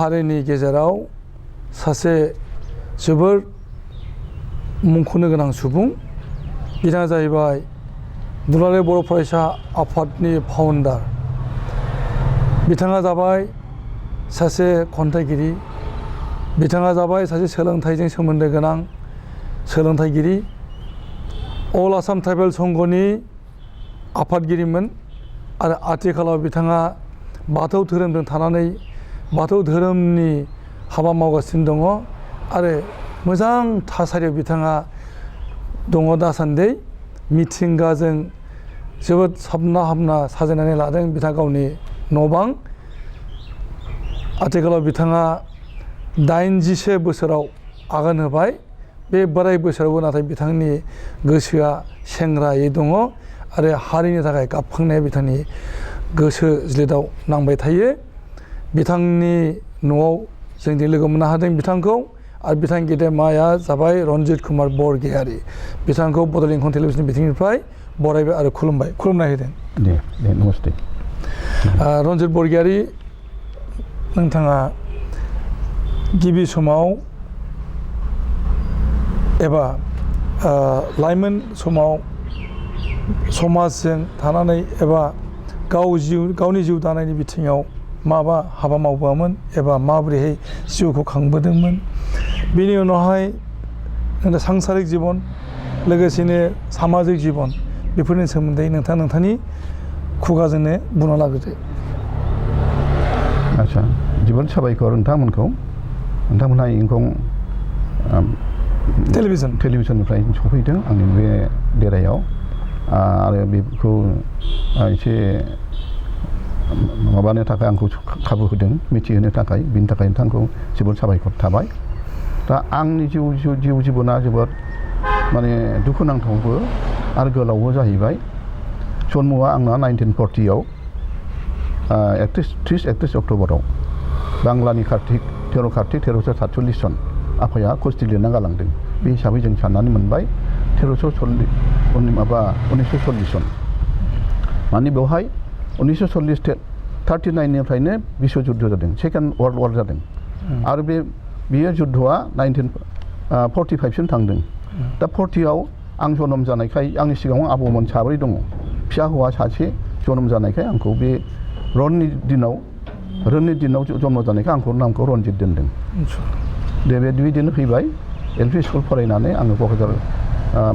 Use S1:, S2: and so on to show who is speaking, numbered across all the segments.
S1: हारिनि गेजेराव सासे जोबोर मुंख'नो गोनां सुबुं बिथाङा जाहैबाय दुलाराय बर' फरायसा आफादनि फाउन्डार बिथाङा जाबाय सासे खन्थाइगिरि बिथाङा जाबाय सासे सोलोंथाइजों सोमोन्दो गोनां सोलोंथाइगिरि अल आसाम ट्राइबेल संघनि आफादगिरिमोन आरो आथिखालाव बिथाङा बाथौ धोरोमजों थानानै बाथौ धोरोमनि हाबा मावगासिनो दङ आरो मोजां थासारियाव बिथाङा दङ दासान्दि मिथिंगाजों जोबोद साबना हामना साजायनानै लादों बिथाङा गावनि न' बां आथिखालाव बिथाङा 80 बोसोराव आगान होबाय बे बोराय बोसोरावबो नाथाय बिथांनि गोसोआ सेंग्रायै दङ आरो हारिनि थाखाय गाबखांनाया बिथांनि गोसो जिलिदाव नांबाय थायो बिथांनि न'आव जों लोगो मोननो हादों बिथांखौ आरो बिथां गेदेमाया जाबाय रन्जित कुमार बरगयारी बिथांखौ बड'लेण्ड इंखं टेलिभिजन बिथिंनिफ्राय बरायबाय आरो खुलुमनाय होदों
S2: दे नमस्ते
S1: रन्जित बरगयारी नोंथाङा गिबि समाव एबा लाइमोन समाव समाजजों थानानै एबा गावनि जिउ दानायनि बिथिङाव माबा हाबा मावबोआमोन एबा माबोरैहाय जिउखौ खांबोदोंमोन बेनि उनावहाय सांसारिक जिबन लोगोसेनो सामाजिक जिबन बेफोरनि सोमोन्दै नोंथांनि खुगाजोंनो बुंना लाग्रोदो
S2: आच्छा जोबोद साबायखर नोंथांमोनहा इंखं टेलिभिजननिफ्राय सफैदों आंनि बे देरायाव आरो बेखौ एसे माबानो थाखाय आंखौ खाबु होदों मिथिहोनो थाखाय बिनि थाखाय नोंथांखौ जोबोद साबायखर थाबाय दा आंनि जिउ जिबना जोबोद माने दुखुनांथावबो आरो गोलावबो जाहैबाय जन्मआ आंना 1940 आव 31 अक्ट'बराव बांलानि 13 कार्तिक 1347 सन आफाया कस्टि लिरना गालांदों बे हिसाबै जों साननानै मोनबाय 1940 सन माने बेवहाय 1939 निफ्रायनो बिश्व जुद्ध जादों सेकेन्ड वर्ल्ड वार जादों आरो बेयो जुद्धआ 1945 सिम थांदों दा 40आव आं जोनोम जानायखाय आंनि सिगाङाव आबौमोन साब्रै दङ फिसा हौवा सासे जोनोम जानायखाय आंखौ बे रननि दिनाव जन्म जानायखाय आंखौ नामखौ रन्जित दोनदों दे बेबायदिनो फैबाय एलपि स्कुल फरायनानै आङो क'क्राझार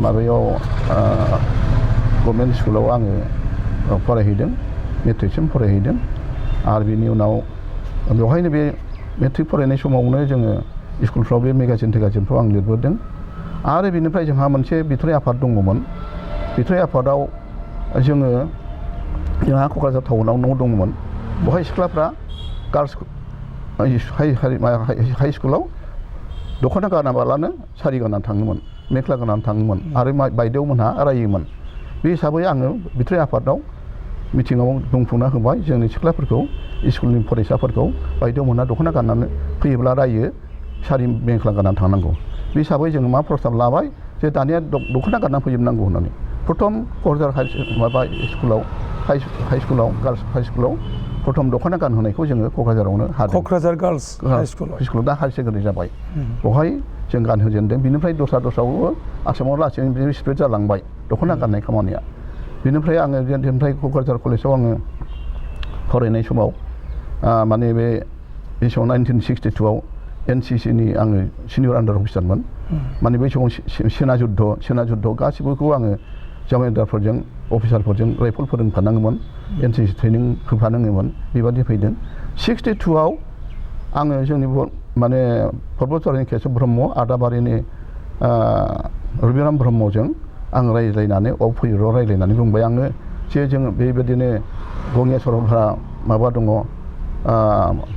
S2: माबायाव गभर्नमेन्ट स्कुलाव आङो फरायहैदों मेट्रिकसिम फरायहैदों आरो बिनि उनाव बेवहायनो बे मेट्रिक फरायनाय समावनो जोङो स्कुलफ्राव बे मेगाजिन थेगाजिनफ्राव आं लिरबोदों आरो बेनिफ्राय जोंहा मोनसे बिथराइ आफाद दङमोन बिथराइ आफादाव जोंहा क'क्राझार टाउनाव न' दङमोन बेवहाय सिख्लाफ्रा गार्लस हाइ स्कुलाव दख'ना गानाबालानो सारि गाननानै थाङोमोन मेख्ला गाननानै थाङोमोन आरो बायदेवमोनहा रायोमोन बे हिसाबै आङो बिथराइ आफादाव मिटिङाव बुंफुंना होबाय जोंनि सिख्लाफोरखौ स्कुलनि फरायसाफोरखौ बायदेवमोनहा दख'ना गाननानै फैयोब्ला रायो सारि मेख्ला गाननानै थांनांगौ बे हिसाबै जोङो मा प्रस्ताब लाबाय जे दानिया दख'ना गाननानै फैजोबनांगौ होननानै प्रथम क'क्राझार हाइ स्कुलाव गार्लस हाइ स्कुलाव प्रथम दख'ना गानहोनायखौ जोङो क'क्राझारावनो हादों
S1: क'क्राझार गार्लस हाइ
S2: स्कुलाव दा हायार सेकेन्डारि जाबाय बेवहाय जों गानहोजेनदों बिनिफ्राय दस्रायावबो आसामाव लासैनो स्प्रेड जालांबाय दख'ना गाननाय खामानिया बिनिफ्राय आङो क'क्राझार कलेजाव आङो फरायनाय समाव माने बे समाव 1962आव NCCनि आङो सिनियर आन्डार अफिसारमोन माने बै समाव सेना जुद्ध गासिबोखौ आङो जमादारफोरजों अफिसारफोरजों राइफल फोरोंफानाङोमोन NCC ट्रेनिं होफानाङोमोन बेबादि फैदों 62आव आङो जोंनि माने पर्बतझारिनि केशब ब्रह्म आदाबारिनि रबिराम ब्रह्मजों आं रायज्लायनानै फैर' रायज्लायनानै बुंबाय आङो जे जोङो बेबायदिनो गङिया सरलपारा माबा दङ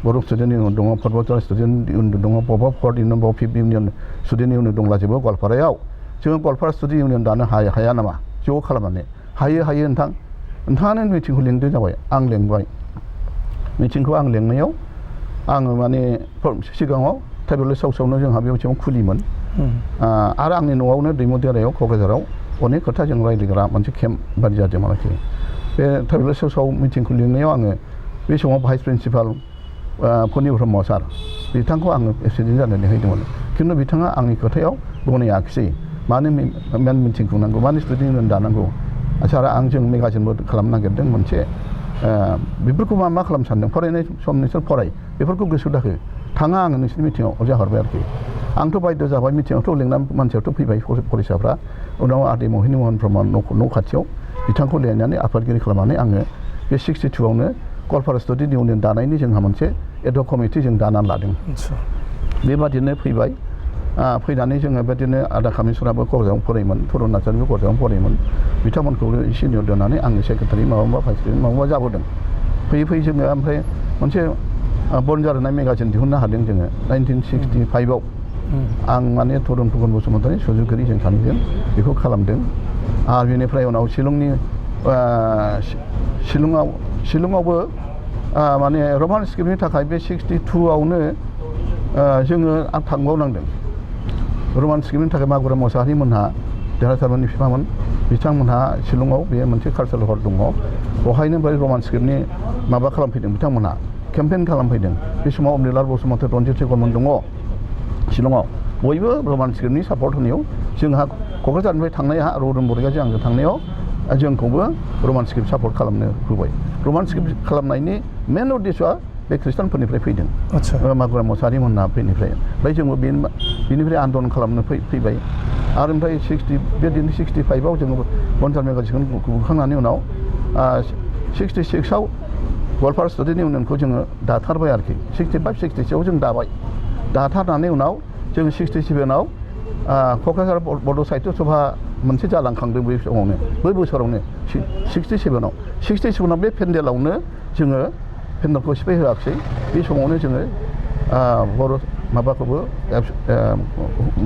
S2: बर' स्टुडेन्ट इउनियन दङ पर्बतझारि स्टुडेन्ट इउनियन दङ बबेबा फर्थ इउनियन बबेबा फिफ्थ इउनियन स्टुडेन्ट इउनियन दंलाजोबो गवालपारायाव जोङो गवालपारा स्टुडेन्ट इउनियन दानो हाया नामा ज' खालामनानै हायो नोंथाङानो मिटिंखौ लिंदो जाबाय आं लेंबाय मिटिंखौ आं लेंनायाव आङो माने सिगाङाव ट्राइबेल हाउसआवनो जोंहा बे मोनसे खुलिमोन आरो आंनि न'आवनो दैमु देरायाव क'क्राझाराव अनेक खोथा जों रायज्लायग्रा मोनसे केम्प बादि जादों आरोखि बे ट्राइबेल हाउसआव मिटिंखौ लिंनायाव आङो बे समाव भाइस प्रिन्सिपाल फनि ब्रह्म सार बिथांखौ आङो प्रेसिडेन्ट जानानै होदोंमोन खिन्थु बिथाङा आंनि खोथायाव गनायाखिसै मानो मेन मिटिं खुंनांगौ मानो स्टुडेन्ट इउनियन दानांगौ सारा आंजों मेगाजिनबो खालामनो नागिरदों मोनसे बेफोरखौ मा खालामनो सानदों फरायनाय सम नोंसोर फराय बेफोरखौ गोसो दाहो थाङा आङो नोंसोरनि मिटिङाव जाहरबाय आरोखि आंथ' बायद' जाबाय मिटिङावथ' लिंना मानसियाथ' फैबाय फरायसाफ्रा उनाव आदै महिनी महन ब्रह्म न' खाथियाव बिथांखौ लिंनानै आफादगिरि खालामनानै आङो बे 62आवनो गवालपारा स्टुडेन्ट इउनियन दानायनि जोंहा मोनसे एडहक कमिटि जों दानानै लादों बेबादिनो फैबाय फैनानै जोङो बेबादिनो आदा कामिसराबो क'क्राझाराव फरायोमोन थरुन नार्जारिबो क'क्राझाराव फरायोमोन बिथांमोनखौ सिनियर दोननानै आङो सेक्रेटारि माबा भाइस प्रेसिडेन्ट माबा जाबोदों फैयै जोङो ओमफ्राय मोनसे बनजार होनाय मेगाजिन दिहुननो हादों जोङो 1965आव आं माने थरुन फुकन बसुमतारी सुजुगिरि जों सानैजों बेखौ खालामदों आरो बेनिफ्राय उनाव शिलंआवबो माने रमान स्क्रिप्टनि थाखाय बे 62आवनो जोङो थांबावनांदों रमान स्क्रिप्टनि थाखाय मागुरा मसाहारि मोनहा देरहासारमोननि बिफामोन बिथांमोनहा शिलंआव बे मोनसे कालचारेल हल दङ बेवहायनो बै रमान स्क्रिप्टनि माबा खालामफैदों बिथांमोनहा केम्पेइन खालामफैदों बे समाव अमरिलाल बसुमतारी रन्जित शेखरमोन दङ शिलंआव बयबो रमान स्क्रिप्टनि सापर्ट होनायाव जोंहा क'क्राझारनिफ्राय थांनाया रौदन बरिगाजों आंजों थांनायाव जोंखौबो रमान स्क्रिप्ट सापर्ट खालामनो होबाय रमान स्क्रिप्ट खालामनायनि मेन उद्देश्यआ बे खृष्टानफोरनिफ्राय फैदों मागुरा मसाहारि मोनहा फैनिफ्राय ओमफ्राय जोंबो बेनिफ्राय आन्दलन खालामनो फैबाय आरो ओमफ्राय 65आव जोङो बनजार मेगाजिनखौ बुखांनायनि उनाव 66आव गवालपारा स्टुडेन्ट इउनियनखौ जोङो दाथारबाय आरोखि 65, 66आव जों दाथारनानै उनाव जों 67आव क'क्राझार बड' साहित्य सभा मोनसे जालांखांदों बै समावनो बै बोसोरावनो 67आव बे पेन्डेलावनो जोङो पेन्डेलखौ सिफाय होआखिसै बे समावनो जोङो बर' माबाखौबो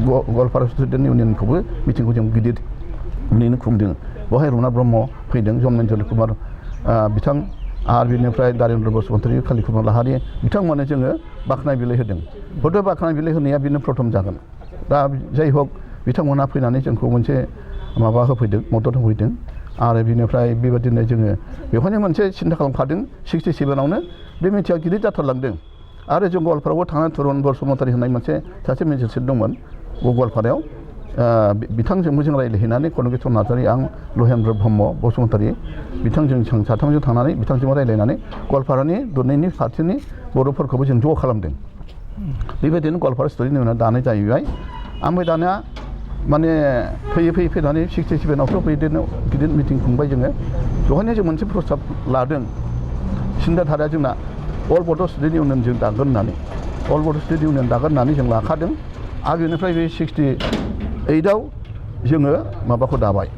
S2: गवालपारा स्टुडेन्ट इउनियनखौबो मिटिंखौ जों गिदिरैनो खुंदों बेवहाय रुपनाथ ब्रह्म फैदों जन्मेन्जय कुमार बिथां आरो बेनिफ्राय दारेन्द्र बसुमतारी काली कुमार लाहारि बिथांमोननो जोङो बाख्नाय बिलाइ होदों हयथ' बाख्नाय बिलाइ होनाया बेनो प्रथम जागोन दा जाय हक बिथांमोना फैनानै जोंखौ मोनसे माबा होफैदों मदद होफैदों आरो बेनिफ्राय बेबादिनो जोङो बेवहायनो मोनसे सिन्था खालामखादों 67आवनो बे मिटिङा गिदिर जाथारलांदों आरो जों गवालपारायावबो थांनानै थरुन बसुमतारी होननाय मोनसे सासे मेजिस्ट्रेट दंमोन गवालपारायाव बिथांजोंबो जों रायज्लायहैनानै कनकेश्वर नार्जारि आं लहेन्द्र ब्रह्म बसुमतारी बिथांजों साथामजों थांनानै बिथांजों रायज्लायनानै गवालपारानि दरनैनि फारसेनि बर'फोरखौबो जों ज' खालामदों बेबायदिनो गवालपारा स्टुडेन्ट इउनियन दानाय जाहैबाय ओमफ्राय दानिया माने फैयै फैनानै 67आवथ' बिदिनो गिदिर मिटिं खुंबाय जोङो बेवहायनो जों मोनसे प्रस्ताब लादों सिन्दाधाराया जोंना अल बड' स्टुडेन्ट इउनियन जों दागोन होननानै अल बड' स्टुडेन्ट इउनियन दागोन होननानै जों लाखादों आरो बेनिफ्राय बे 68आव जोङो माबाखौ दाबाय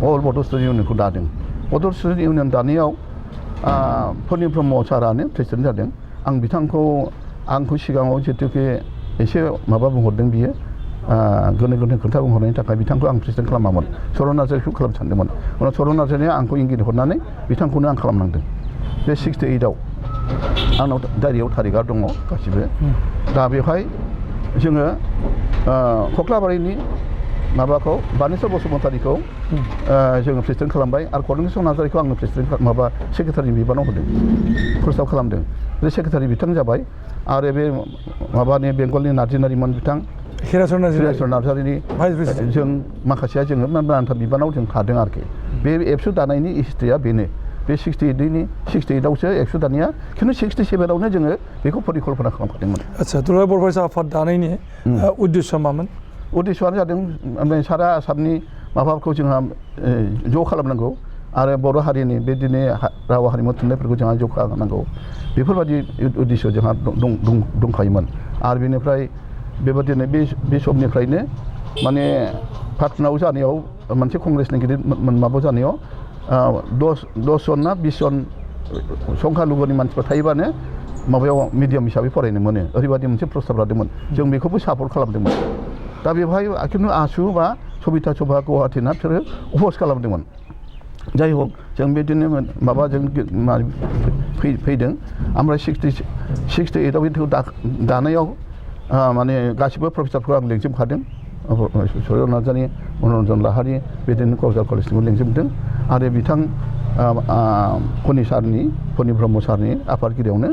S2: अल बड' स्टुडेन्ट इउनियनखौ दादों बड' स्टुडेन्ट इउनियन दानायाव फनि ब्रह्म सारानो प्रेसिडेन्ट जादों आं आंखौ सिगाङाव जिहेतुके एसे माबा बुंहरदों बियो गोनो खोथा बुंहरनायनि थाखाय बिथांखौ आं प्रेसिडेन्ट खालामामोन चरन नार्जारिखौ खालामनो सानदोंमोन उनाव चरन नार्जारिया आंखौ इंगित हरनानै बिथांखौनो आं खालामनांदों बे 68आव आंनाव डायरियाव थारिखआ दङ गासिबो दा बेवहाय जोङो खख्लाबारिनि माबाखौ बानेस्वर बसुमतारीखौ जोङो प्रेसिडेन्ट खालामबाय आरो कनकेश्वर नार्जारिखौ आङो प्रेसिडेन्ट माबा सेक्रेटारि बिबानाव होदों प्रस्ताब खालामदों बे सेक्रेटारि बिथां जाबाय आरो बे माबानि बेंगलनि नार्जिनारिमोन बिथां हिराचर नार्जारिनि जों माखासेया जोङो नानान्था बिबानाव जों थादों आरोखि बे एबसु दानायनि हिस्ट्रिया बेनो बे 68आवसो एबसु दानाया खिन्थु 67आवनो जोङो बेखौ परिकल्पना खालामखादोंमोन
S1: आदसा दुलाराय बर' फरायसा आफाद दानायनि उद्देश्यआ मामोन
S2: उद्देश्यआनो जादों सारा आसामनि माबाखौ जोंहा ज' खालामनांगौ आरो बर' हारिनि बेदिनो राव हारिमु थुनलाइफोरखौ जोंहा जौगाहोनांगौ बेफोरबायदि उद्देश्य जोंहा दंखायोमोन आरो बेनिफ्राय बेबादिनो बे समनिफ्रायनो माने पाटनायाव जानायाव मोनसे कंग्रेसनि गिदिर माबा जानायाव 10 जन ना 20 जन संख्यालुगुनि मानसिफोर थायोबानो माबायाव मिडियाम हिसाबै फरायनो मोनो ओरैबायदि मोनसे प्रस्ताब लादोंमोन जों बेखौबो सापर्ट खालामदोंमोन दा बेवहाय खिन्थु आसु बा सबिता सभा गुवाहाटिना बिसोरो अफस खालामदोंमोन जाय हक जों बिदिनो माबाजों फैदों ओमफ्राय 68आव दानायाव माने गासिबो प्रफेसारफोरखौ आं लिंजोबखादों सरिय नार्जारि मनरन्जन लाहारि बेदिनो क'क्राझार कलेजनिखौ लिंजोबदों आरो बिथां फनि ब्रह्म सारनि आफादगिरियावनो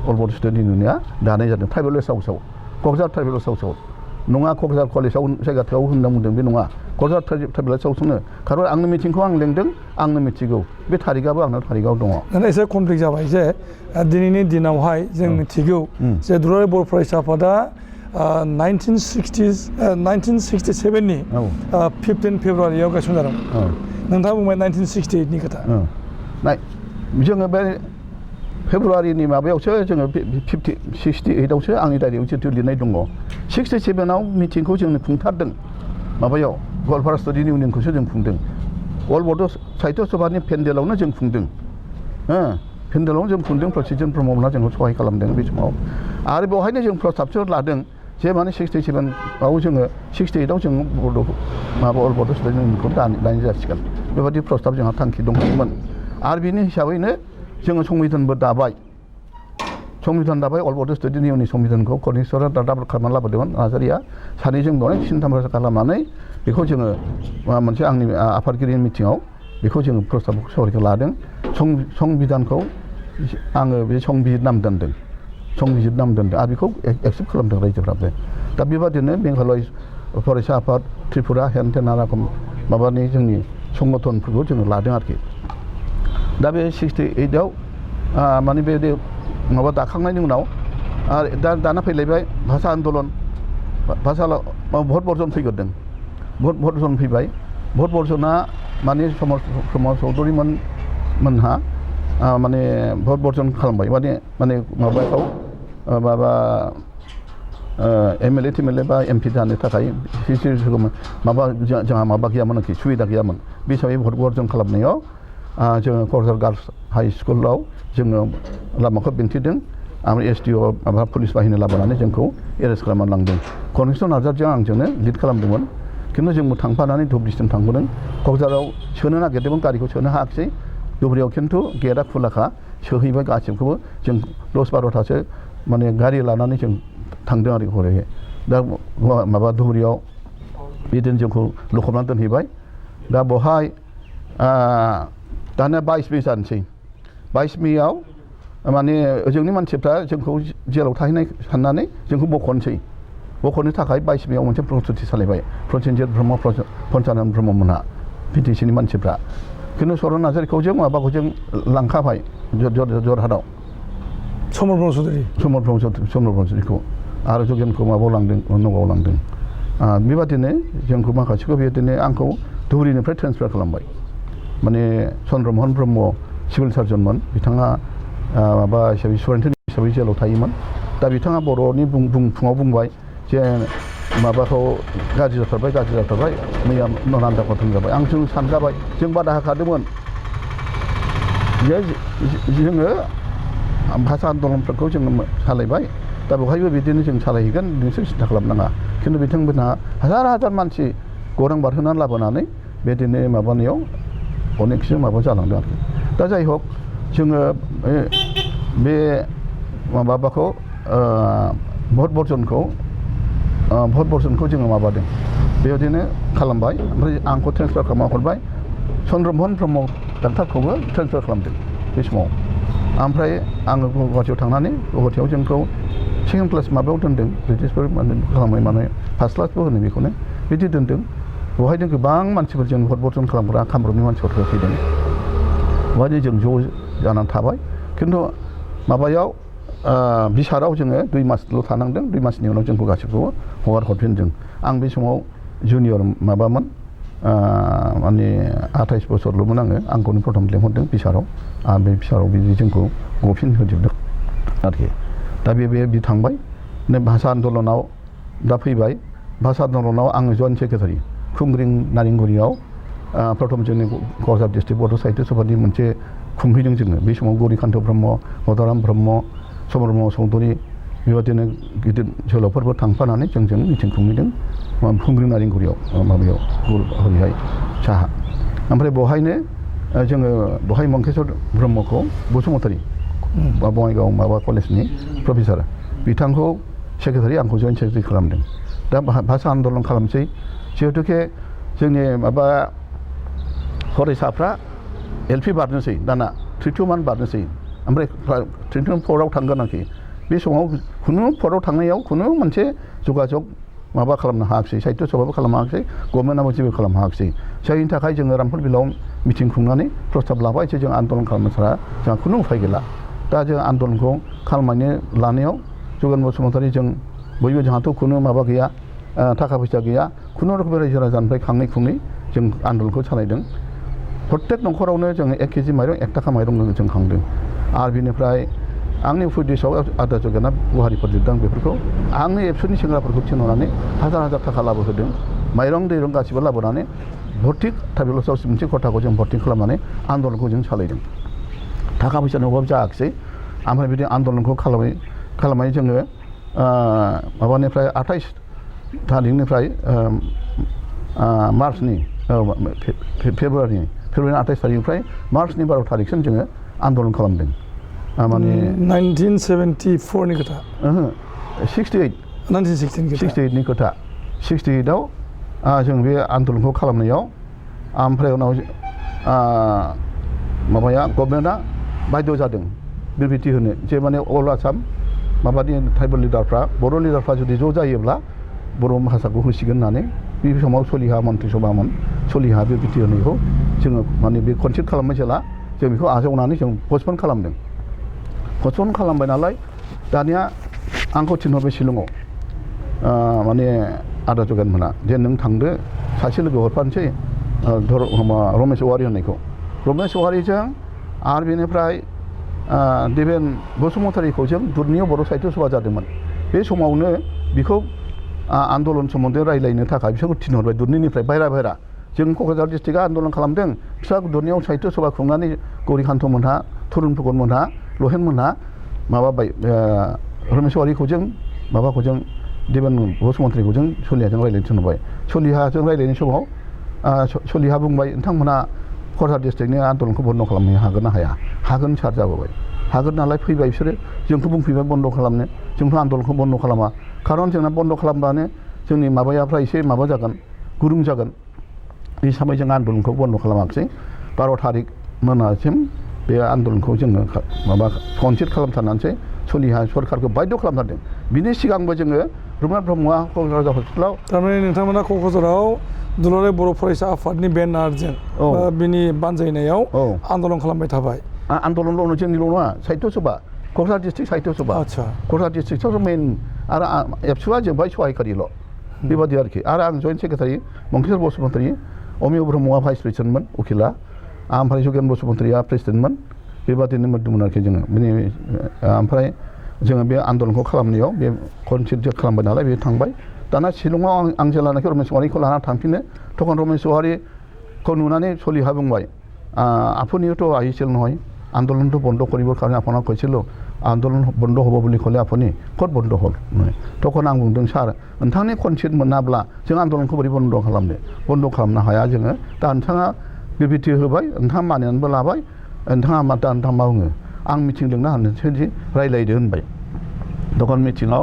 S2: अल बड' स्टुडेन्ट इउनियनआ दानाय जादों ट्राइबेल वेस्ट हाउसआव क'क्राझार ट्राइबेल वेस्ट हाउसआव नङा क'क्राझार कलेजाव जायगायाव होनना बुंदों बे नङा क'क्राझार ट्राइबेल वेस्ट हाउसआवनो खारन आंनि मिटिंखौ आं लेंदों आंनो मिथिगौ बे थारिखआबो आंनाव थारिखआव दङ
S1: दाना एसे कमप्लिट जाबाय जे दिनैनि दिनावहाय जों मिथिगौ जे दुलाराय बर' फरायसा आफादा 1967 नि 15 फेब्रुवारियाव गायसनजादों नोंथाङा बुंबाय 1968 नि खोथा
S2: जोङो बे फेब्रुवारिनि माबायावसो जोङो 68आवसो आंनि डायरियाव जितु लिरनाय दङ 67आव मिटिंखौ जों खुंथारदों माबायाव गवालपारा स्टुडेन्ट इउनियनखौसो जों खुंदों अल बड' साहित्य सभानि पेन्डेलावनो जों खुंदों पेन्डेलावनो जों खुंदों प्रसिजन ब्रह्ममोनहा जोंखौ सहाय खालामदों बे समाव आरो बेवहायनो जों प्रस्ताबसो लादों जे माने 67आव जोङो 68आव जों अल बड' स्टुडेन्ट इउनियनखौ दानाय जासिगोन बेबायदि प्रस्ताब जोंहा थांखि दंमोन आरो बिनि हिसाबैनो जोङो संबिधानबो दाबाय अल बड' स्टुडेन्ट इउनियननि संबिधानखौ कनिस्वरा दाबल खालामना लाबोदोंमोन नार्जारिया सानैजों दं सिन्थाम खालामनानै बेखौ जोङो मोनसे आंनि आफादगिरिनि मिटिङाव बेखौ जोङो प्रस्ताबखौ सावरायनो लादों संबिधानखौ आङो बे संबिजित नाम दोनदों आरो बेखौ एक्सेप्ट खालामदों रायजोफ्राबो दा बेबादिनो मेघालय फरायसा आफाद त्रिपुरा हेन टेन रखम माबानि जोंनि संगठनफोरखौ जोङो लादों आरोखि दा बे 68आव माने बे माबा दाखांनायनि उनाव आरो दाना फैलायबाय भाषा आन्दलन भट बर्जन फैग्रोदों भट बर्जन फैबाय भट बर्जना माने प्रमद चौधुरि मोनहा माने भट बर्जन खालामबाय माने माबायाव माबा एमएलए टिएमएलए बा एमपि जानो थाखाय माबा जोंहा माबा गैयामोन आरोखि सुबिदा गैयामोन बे हिसाबै भट बर्जन खालामनायाव जोङो क'क्राझार गार्लस हाई स्कुलाव जोङो लामाखौ दिन्थिदों ओमफ्राय एसडिअ माबा पुलिस बाहिनी लाबोनानै जोंखौ एरेस्ट खालामना लांदों कनिस्थ नार्जारिजों आंजोंनो लिड खालामदोंमोन खिन्थु जोंबो थांफानानै धुबुरीसिम थांबोदों क'क्राझाराव सोनो नागिरदोंमोन गारिखौ सोनो हायाखिसै धुबुरीयाव खिन्थु गेटआ खुलाखा सोहैबाय गासिबखौबो जों 10-12थासो माने गारि लानानै जों थांदों आरो हरैहाय दा माबा धुबुरीयाव बिदिनो जोंखौ लखबनानै दोनहैबाय दा बहाय दाना 22 मे जानोसै 22 मेआव माने जोंनि मानसिफ्रा जोंखौ जेलाव थाहैनाय साननानै जोंखौ बख'नो थाखाय 22 मेआव मोनसे प्रस्तुति सालायबाय प्रसेनजित ब्रह्म पन्चानन ब्रह्ममोनहा पिटिसिनि मानसिफ्रा खिन्थु सरण नार्जारिखौ जों माबाखौ जों लांखाबाय जरहाटआव
S1: समर ब्रह्मचौधुरिखौ आरो जगेनखौ माबायाव लांदों नगावआव लांदों बेबादिनो जोंखौ माखासेखौ बेबादिनो आंखौ धुबुरीनिफ्राय ट्रेन्सफार खालामबाय माने चन्द्रमहन ब्रह्म सिभिल सार्जनमोन बिथाङा माबा हिसाबै सुपारिनटेन्डेन्ट हिसाबै जेलाव थायोमोन दा बिथाङा बर'नि फुङाव बुंबाय जे माबाखौ गाज्रि जाथारबाय मैया नान्दा कथन जाबाय आं जों सानजाबाय जों बादा होखादोंमोन जे जोङो भाषा आन्दलनफोरखौ जोङो सालायबाय दा बेवहायबो बिदिनो जों सालायहैगोन नोंसोर सिन्था खालामनाङा खिन्थु बिथांमोनहा हाजार मानसि गौरां बारहोनानै लाबोनानै बिदिनो माबानायाव अनेकसो माबा जालांदों आरोखि दा जाय हक जोङो बे माबाखौ भट बर्जनखौ जोङो माबादों बेबायदिनो खालामबाय ओमफ्राय आंखौ ट्रेन्सफार खालामना हरबाय चन्द्रमहन ब्रह्म डाक्टारखौबो ट्रेन्सफार खालामदों बे समाव ओमफ्राय आङो गुवाहाटियाव थांनानै गुवाहाटियाव जोंखौ सेकेन्ड क्लास माबायाव दोनदों ब्रिटिशफोर खालामनाय माने फार्स्ट क्लासबो होनो बेखौनो बिदि दोनदों बेवहायनो गोबां मानसिफोर जों भट बर्जन खालामग्रा कामरुपनि मानसिफोर फैदों बेवहायनो जों ज' जानानै थाबाय खिन्थु माबायाव बिसाराव जोङो 2 मासल' थानांदों 2 मासनि उनाव जोंखौ गासिखौबो हगार हरफिनदों आं बे समाव जुनियर माबामोन माने 28 बोसोरल'मोन आंखौनो प्रथम लेंहरदों बिसाराव आरो बे बिसाराव बिदि जोंखौ गफिन होजोबदों आरोखि दा बे थांबाय भाषा आन्दलनाव दा फैबाय भाषा आन्दलनाव आङो जइन्ट सेक्रेटारि खुंग्रिं नारेंगुरियाव प्रथम जोंनि क'क्राझार डिस्ट्रिक्ट बड' साहित्य सभानि मोनसे खुंहैदों जोङो बे समाव गौरिकान्त ब्रह्म मदाराम ब्रह्म समर ब्रह्म चौधुरि बेबादिनो गिदिर जोहोलावफोरबो थांफानानै जोंजों मिटिं खुंहैदों खुंग्रिं नारेंगुरियाव माबायाव हरैहाय साहा ओमफ्राय बेवहायनो जोङो बेवहाय मंकेश्वर ब्रह्मखौ बसुमतारी बङाइगाव माबा कलेजनि प्रफेसार बिथांखौ सेक्रेटारि आंखौ जइन्ट सेक्रेटारि खालामदों
S2: दा भाषा आन्दलन खालामसै जिहेतुके जोंनि माबा फरायसाफ्रा LP बारनोसै दाना 3-2-1 बारनोसै ओमफ्राय 3-4आव थांगोन आरोखि बे समाव खुनु 4आव थांनायाव खुनु मोनसे जगाजग माबा खालामनो हायाखिसै साहित्य सभाबो खालामनो हायाखिसै गभर्नमेन्टआबो जेबो खालामनो हायाखिसै जायनि थाखाय जोङो रामफल बिलाव मिटिं खुंनानै प्रस्ताब लाबाय जे जों आन्दलन खालामनो सारा जोंहा खुनु उफाय गैला दा जों आन्दलनखौ खालामनो लानायाव जुगेन बसुमतारी जों बयबो जोंहाथ' खुनु माबा गैया थाखा फैसा गैया खुनु रोखोम रायजो राजानिफ्राय खाङै खुङै जों आन्दलनखौ सालायदों प्रत्येक न'खरावनो जों 1 केजि माइरं 1 थाखा माइरं जों खांदों आरो बिनिफ्राय आंनि उपदेशआव आदा जगेना गुवाहारिफोर लिरदों बेफोरखौ आंनि एबसुनि सेंग्राफोरखौ थिनहरनानै हाजार हाजार थाखा लाबोहोदों माइरं दैरं गासिबो लाबोनानै भर्ति ट्राइबेल मोनसे खथाखौ जों भर्ति खालामनानै आन्दलनखौ जों सालायदों थाखा फैसानि अभाब जायाखिसै ओमफ्राय बिदि आन्दलनखौ खालामनानै जोङो माबानिफ्राय 28 थारिखनिफ्राय मार्चनि फेब्रुवारिनि 28 थारिखनिफ्राय मार्चनि 12 थारिखसिम जोङो आन्दलन खालामदों माने
S1: 1974 नि खोथा
S2: 68 नि खोथा 68आव जों बे आन्दलनखौ खालामनायाव ओमफ्राय उनाव माबाया गभर्नमेन्टआ बाध्य जादों बिबृति होनो जे माने अल आसाम माबानि ट्राइबेल लिडारफ्रा बर' लिडारफ्रा जुदि ज' जायोब्ला बर' भाषाखौ होसिगोन होननानै बे समाव सलिहा मन्त्रि सभामोन सलिहा बिबृति होनायखौ जोङो माने बे कनसिड खालामनाय जेला जों बेखौ आजावनानै जों पस्टपन खालामदों पस्टपन खालामबाय नालाय दानिया आंखौ थिनहरबाय शिलंआव माने आदा जगेन मोना जे नों थांदो सासे लोगो हरफानोसै रमेश औवारि होननायखौ रमेश औवारिजों आरो बेनिफ्राय देबेन बसुमतारीखौ जों दुधनियाव बर' साहित्य सभा जादोंमोन बे समावनो बिखौ आन्दलन सोमोन्दै रायज्लायनो थाखाय बिसोरखौ थिनहरबाय दुधनिनिफ्राय बायरा जों क'क्राझार डिस्ट्रिक्टआ आन्दलन खालामदों फिसा दुधनियाव साहित्य सभा खुंनानै गौरिकान्त मोनहा तरुन फुकन मोनहा लहेन मोनहा माबाबाय रमेश औवारिखौ जों माबाखौ जों देबेन बसुमतारीखौ जों सलिहाजों रायज्लायनो थिनहरबाय सलिहाजों रायज्लायनाय समाव सलिहा बुंबाय नोंथांमोना क'क्राझार डिस्ट्रिक्टनि आन्दलनखौ बन्द' खालामनो हागोन ना हाया हागोन सार जाबोबाय हागोन नालाय फैबाय बिसोरो जोंखौ बुंफैबाय बन्द' खालामनो जोंथ' आन्दलनखौ बन्द' खालामा खारन जोंना बन्द' खालामबानो जोंनि माबायाफ्रा एसे माबा जागोन गुरुं जागोन बे हिसाबै जों आन्दलनखौ बन्द' खालामाखिसै 12 थारिख मोनासिम बे आन्दलनखौ जोङो माबा कनसिड खालामथारनानैसो सलिहा सरकारखौ बाध्य खालामथारदों बिनि सिगांबो जोङो रुपनाथ ब्रह्मआ क'क्राझार हस्पिटालाव
S1: थारमाने नोंथांमोना क'क्राझाराव दुलाराय बर' फरायसा आफादनि बेनारजों बिनि बानजायनायाव आन्दलन खालामबाय थाबाय
S2: आन्दलनल' जोंनिल' नङा साहित्य सभा क'क्राझार डिस्ट्रिक्ट साहित्य सभा
S1: आच्छा
S2: क'क्राझार डिस्ट्रिक्टआव मेइन आरो एबसुआ जोंबाय सहायकारिल' बेबादि आरोखि आरो आं जइन्ट सेक्रेटारि मंकेश्वर बसुमतारी अमिय ब्रह्मआ भाइस प्रेसिडेन्टमोन उकिला ओमफ्राय जुगेन बसुमतारीआ प्रेसिडेन्टमोन बेबादिनो मोनदोंमोन आरोखि जोङो ओमफ्राय जोङो बे आन्दलनखौ खालामनायाव बे कनसिड खालामबाय नालाय बे थांबाय दाना शिलंआव आं जेलानाखि रमेश औवारिखौ लाना थांफिनो तखन रमेश औवारिखौ नुनानै सलिहा बुंबाय আপুনিওতো আহিছিল নহয় আন্দোলনটো বন্ধ কৰিবৰ কাৰণে আপোনাক কৈছিল আন্দোলন বন্ধ হ'ব বুলি ক'লে আপুনি ক'ত বন্ধ হ'ল নহয় তখন आं बुंदों सार नोंथांनि कनसिड मोनाब्ला जों आन्दोलनखौ बोरै बन्द' खालामनो बन्द' खालामनो हाया जोङो दा नोंथाङा बिबृति होबाय नोंथाङा मानिनानैबो लाबाय नोंथाङा मा दा नोंथाङा मा बुङो आं मिटिं लिंना होनोसै जि रायलायदो होनबाय तখন मिटिङाव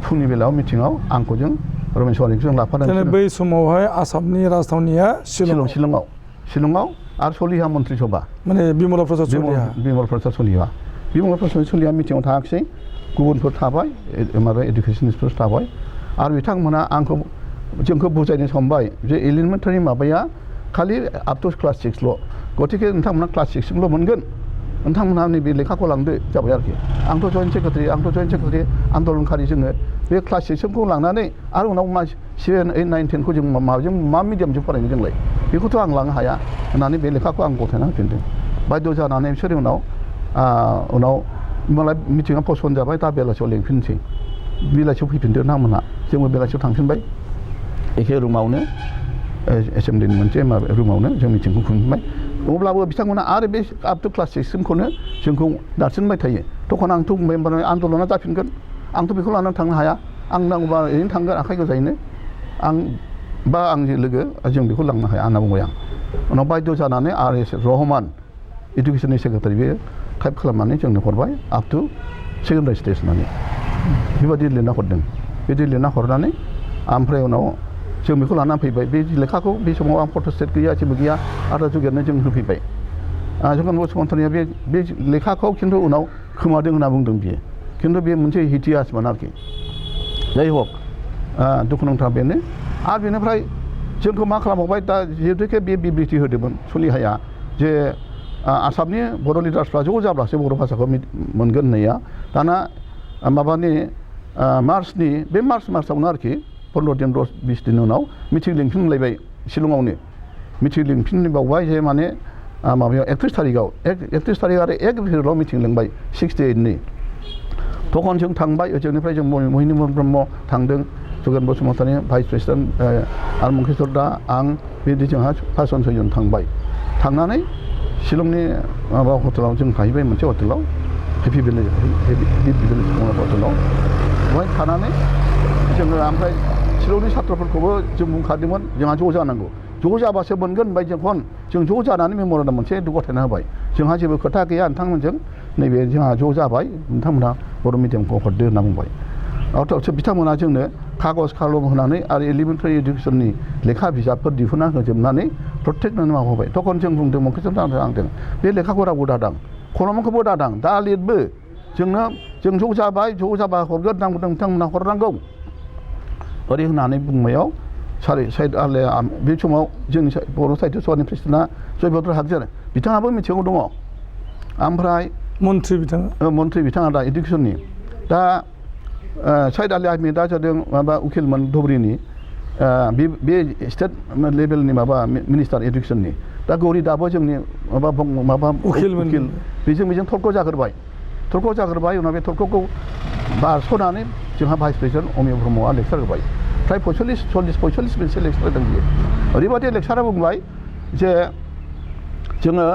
S2: फुंनि बेलायाव मिटिङाव आंखौ जों रमेश औवारिखौ जों लाफादों
S1: बै समावहाय आसामनि राजधानिया
S2: शिलंआव आरो सलिहा मन्त्रि सभा
S1: माने बिमल प्रसाद सलिहा मिटिङाव थाङाखिसै गुबुनफोर थाबाय माबा एडुकेसनिस्टफोर थाबाय आरो बिथांमोना आंखौ जोंखौ बुजायनो समबाय जे एलिमेन्टारि माबाया खालि आप टु क्लास 6ल' गतिके नोंथांमोना क्लास 6सिमल' मोनगोन नोंथांमोनहा नैबे लेखाखौ लांदो जाबाय आरोखि आंथ' जइन्ट सेक्रेटारि आन्दलनखारि जोङो बे क्लास 6सिमखौ लांनानै आरो उनाव 7, 8, 9, 10खौ जों माबाजों मा मिडियामजों फरायनो जोंलाय बेखौथ' आं लांनो हाया होननानै बे लेखाखौ आं गथायना होफिनदों बाध्य जानानै बिसोर उनाव मालाय मिटिङा पस्टपन जाबाय दा बेलासियाव लिंफिनसै बेलासियाव फैफिनदो नोंथांमोनहा जोंबो बेलासियाव थांफिनबाय एखे रुमावनो एसेम्बलिनि मोनसे माबा रुमावनो जों मिटिंखौ खुंफिनबाय अब्लाबो बिथांमोना आरो बे आप टु क्लास 6सिमखौनो जोंखौ नारसिनबाय थायो तखन आंथ' बुंबाय होमबानो आन्दलना जाफिनगोन आंथ' बेखौ लानानै थांनो हाया आं नांगौबा ओरैनो थांगोन आखाइ गोजायैनो आंनि लोगो जों बेखौ लांनो हाया होनना बुंबाय आं उनाव बाध्य जानानै R.S. रहमान इडुकेसननि सेक्रेटारि बे टाइप खालामनानै जोंनो हरबाय आप टु सेकेन्डारि स्टेज होननानै बेबायदि लिरना हरदों बिदि लिरना हरनानै
S2: ओमफ्राय उनाव जों बेखौ लानानै फैबाय बे लेखाखौ बे समाव आं फट'स्टेट गैया जेबो गैया आदा जुगेरनो जों होफैबाय जगन बसुमतारीया बे लेखाखौ खिन्थु उनाव खोमादों होनना बुंदों बियो खिन्थु बे मोनसे इतिहासमोन आरोखि जाय हक दुखुनांथाव बेनो आरो बेनिफ्राय जोंखौ मा खालामबावबाय दा जिहेतुके बे बिबृति होदोंमोन सलिहाया जे आसामनि बर' लिडार्सफ्रा ज' जाब्लासो बर' भाषाखौ मोनगोन होननाया दाना माबानि मार्चनि बे मार्चआवनो आरोखि 15 दिन 20 दिन उनाव मिटिं लिंफिनलायबाय शिलंआवनो मिटिं लिंफिनबावबाय जे माने माबायाव 31 थारिखआव 31 थारिख आरो 1 एप्रिलाव मिटिं लिंबाय 68नि तखन जों थांबाय ओजोंनिफ्राय जों महिनीमोहन ब्रह्म थांदों जगन बसुमतारी भाइस प्रेसिडेन्ट आरो मंकेश्वर दा आं बिदि जोंहा 5 जन 6 जन थांबाय थांनानै शिलंनि माबा हटेलाव जों थाहैबाय मोनसे हटेलाव हेपि भिलेज हटेलाव बेवहाय थानानै जोङो ओमफ्राय शिलंनि सात्रफोरखौबो जों बुंखादोंमोन जोंहा ज' जानांगौ ज' जाबासो मोनगोन होनबाय जों ज' जानानै मेम'रेन्डाम मोनसे गथायना होबाय जोंहा जेबो खोथा गैया नोंथांमोनजों नैबे जोंहा ज' जाबाय नोंथांमोनहा बर' मिडियामखौ हरदो होनना बुंबाय अथ'सो बिथांमोना जोंनो कागज कलम होनानै आरो एलिमेन्टारि इडुकेसननि लेखा बिजाबफोर दिहुनना होजोबनानै प्रत्येकनो माबा होबाय तखन जों बुंदों मंकेश्वर आंदों बे लेखाखौ रावबो दादां कलमखौबो दादां दा लिरबो जोंनो जों ज' जाबाय ज' जाबा हरगोन नोंथांमोना हरनांगौ ओरै होननानै बुंनायाव साइद आलाया बे समाव जोंनि बर' साहित्य सभानि प्रेसिडेन्टआ जयभद्र हागजार बिथाङाबो मिथिङाव दङ ओमफ्राय मन्थ्रि बिथाङा दा इडुकेसननि दा साइद आलि आहमेदा जादों माबा उकिलमोन धुबुरीनि बे स्टेट लेभेलनि माबा मिनिस्टार इडुकेसननि दा गौरी दाबो जोंनि माबा उकिल बेजों थर्क जाग्रोबाय उनाव बे थर्कखौ बारस'नानै जोंहा भाइस प्रेसिडेन्ट अमिय ब्रह्मआ लेक्सार होबाय फ्राय 45 मिनिटसो लेक्सार होदों बियो ओरैबायदि लेक्सारा बुंबाय जे जोङो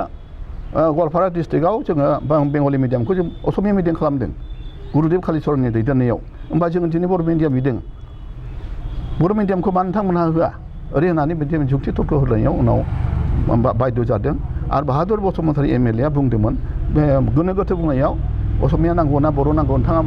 S2: गवालपारा डिस्ट्रिक्टआव जोङो बेंगलि मिडियामखौ जों असमिया मिडियाम खालामदों गुरुदेब कालिचरननि दैदेननायाव होमबा जोङो दिनै बर' मिडियाम बिदों बर' मिडियामखौ मा नोंथांमोनहा होआ ओरै होननानै बिदि जुक्ति तर्क होनायाव उनाव बायद' जादों आरो बाहादुर बसुमतारी एमएलएआ बुंदोंमोन बे गोनो गोथो बुंनायाव असमिया नांगौ ना बर' नांगौ नोंथाङा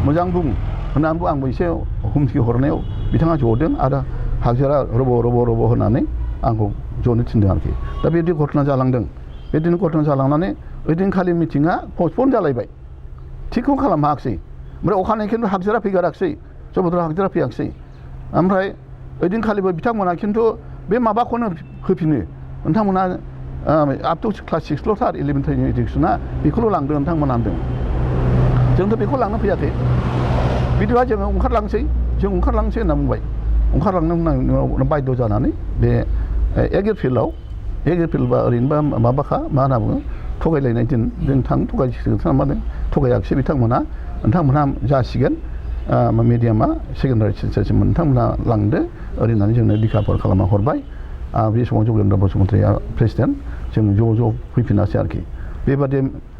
S2: मोजां बुं होननानै आंबो एसे हुमखि हरनायाव बिथाङा जदों आरो हागजारा रब' होनानै आंखौ जनो थिनदों आरोखि दा बिदि घटना जालांदों बिदिनो घटना जालांनानै ओइदिनखालि मिटिङा पस्टपन जालायबाय थिगखौ खालामाखिसै ओमफ्राय अखानायै खिन्थु हागजारा फैगाराखिसै जयभद्र हागजारा फैयाखिसै ओमफ्राय ओइदिनखालिबो बिथांमोना खिन्थु बे माबाखौनो होफिनो नोंथांमोना आप टु क्लास 6ल' थार एलिमेन्टारि इडुकेसना बेखौल' लांदों नोंथांमोना होनदों जोंथ' बेखौ लांनो फैयाखै बिदिबा जोङो ओंखारलांसै होनना बुंबाय ओंखारलांनो उनाव बायद' जानानै बे 1 एप्रिलबा ओरैनोबा माबाखा मा होनना बुङो थगायलायनाय दिन जों थगायसिगोन मादों थगायाखिसै नोंथांमोनहा जासिगोन मिडियामा सेकेन्डारि सिचुवेसनमोन नोंथांमोनहा लांदो ओरै होननानै जोंनो लिखाफोर खालामना हरबाय बे समाव जगेन्द्र बसुमतारीया प्रेसिडेन्ट जों ज' फैफिनासै आरोखि बेबादि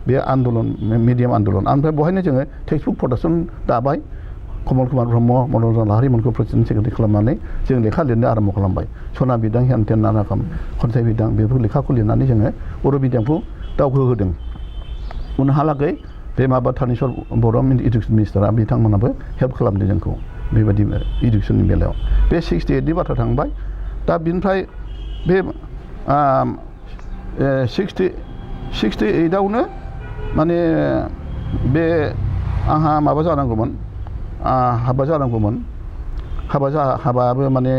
S2: बे आन्दलन मिडियाम आन्दलन ओमफ्राय बेवहायनो जोङो टेक्सटबुक प्रडाक्सन दाबाय कमल कुमार ब्रह्म मनरन्जन लाहारिमोनखौ प्रेसिडेन्ट सेक्रेटारि खालामनानै जों लेखा लिरनो आरम्भ खालामबाय सना बिदां हेन टेन नाना रोखोम खन्थाइ बिदां बेफोर लेखाखौ लिरनानै जोङो बर' मिडियामखौ दावखोहोदों उनहालागै बे माबा थानेस्वर बर' इडुकेसन मिनिस्टारा बिथांमोनाबो हेल्प खालामदों जोंखौ बेबायदि इडुकेसननि बेलायाव बे 68नि बाथ्रा थांबाय दा बिनिफ्राय बे 68आवनो माने बे आंहा माबा जानांगौमोन हाबायाबो माने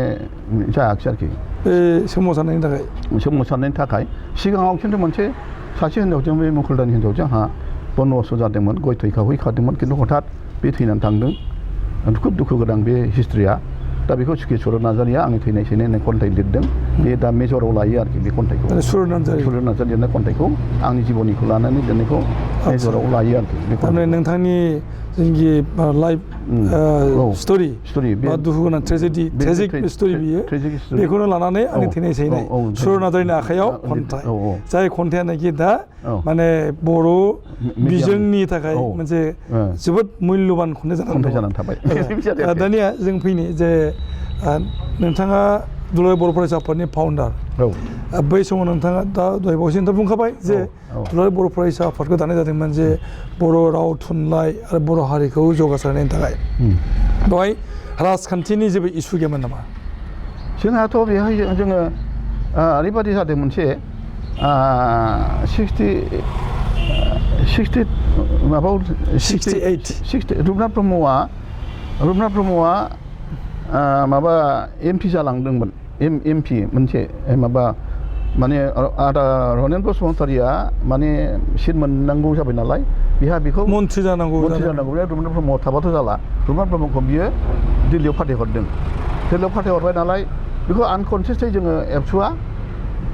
S2: जायाखिसै आरोखि
S1: बे सोमावसारनायनि थाखाय
S2: सिगाङाव खिन्थु मोनसे सासे हिन्जावजों बे मुखुलदानि हिन्जावजों आंहा बनवास जादोंमोन गय थैखाहैखादोंमोन खिन्थु हथात बे थैनानै थांदों खोब दुखु गोनां बे हिस्ट्रिया दा बेखौ सुकेस्वर नार्जारिया आंनि थैनाय होननाय खन्थाइ लिरदों बे दा मेजराव लायो आरोखि बे खन्थाइखौ सुरन नार्जारि लिरनाय खन्थाइखौ आंनि जिबनिखौ लानानै लिरनायखौ मेजराव लायो आरोखि
S1: थारमाने नोंथांनि जोंनि लाइफ स्ट'रि बा दुखु गोनां ट्रेजिक स्ट'रि बियो बेखौनो लानानै आंनि थैनाय सैनाय सुरन नार्जारिनि आखायाव खन्थाइ जाय खन्थाइयानोखि दा माने बर' बिजोंनि थाखाय मोनसे जोबोद मुल्यबान खन्थाइ जानानै थाबाय दानिया जों फैनि जे नोंथाङा दुलाराय बर' फरायसा आफादनि फाउन्डार बै समाव नोंथाङा दा दहाय बावैसो नोंथाङा बुंखाबाय जे दुलाराय बर' फरायसा आफादखौ दानाय जादोंमोन जे बर' राव थुनलाइ आरो बर' हारिखौ जौगासारनायनि थाखाय बेवहाय राजखान्थिनि जेबो इस्यु गैयामोन नामा?
S2: जोंहाथ' बेहाय जोङो ओरैबायदि जादों मोनसे 60 माबायाव
S1: 68
S2: रुपनाथ ब्रह्मआ माबा MP जालांदोंमोन MP मोनसे माबा माने आदा रनेन बसुमतारिया माने सिट मोननांगौ जाबाय नालाय बिहा बेखौ
S1: मन्थ्रि जानांगौ
S2: रुपनाथ ब्रह्म थाबाथ' जाला रुपनाथ ब्रह्मखौ बियो दिल्लीयाव फाथायहरदों दिल्लीयाव फाथायहरबाय नालाय बेखौ आनकनसियासै जोङो एबसुआ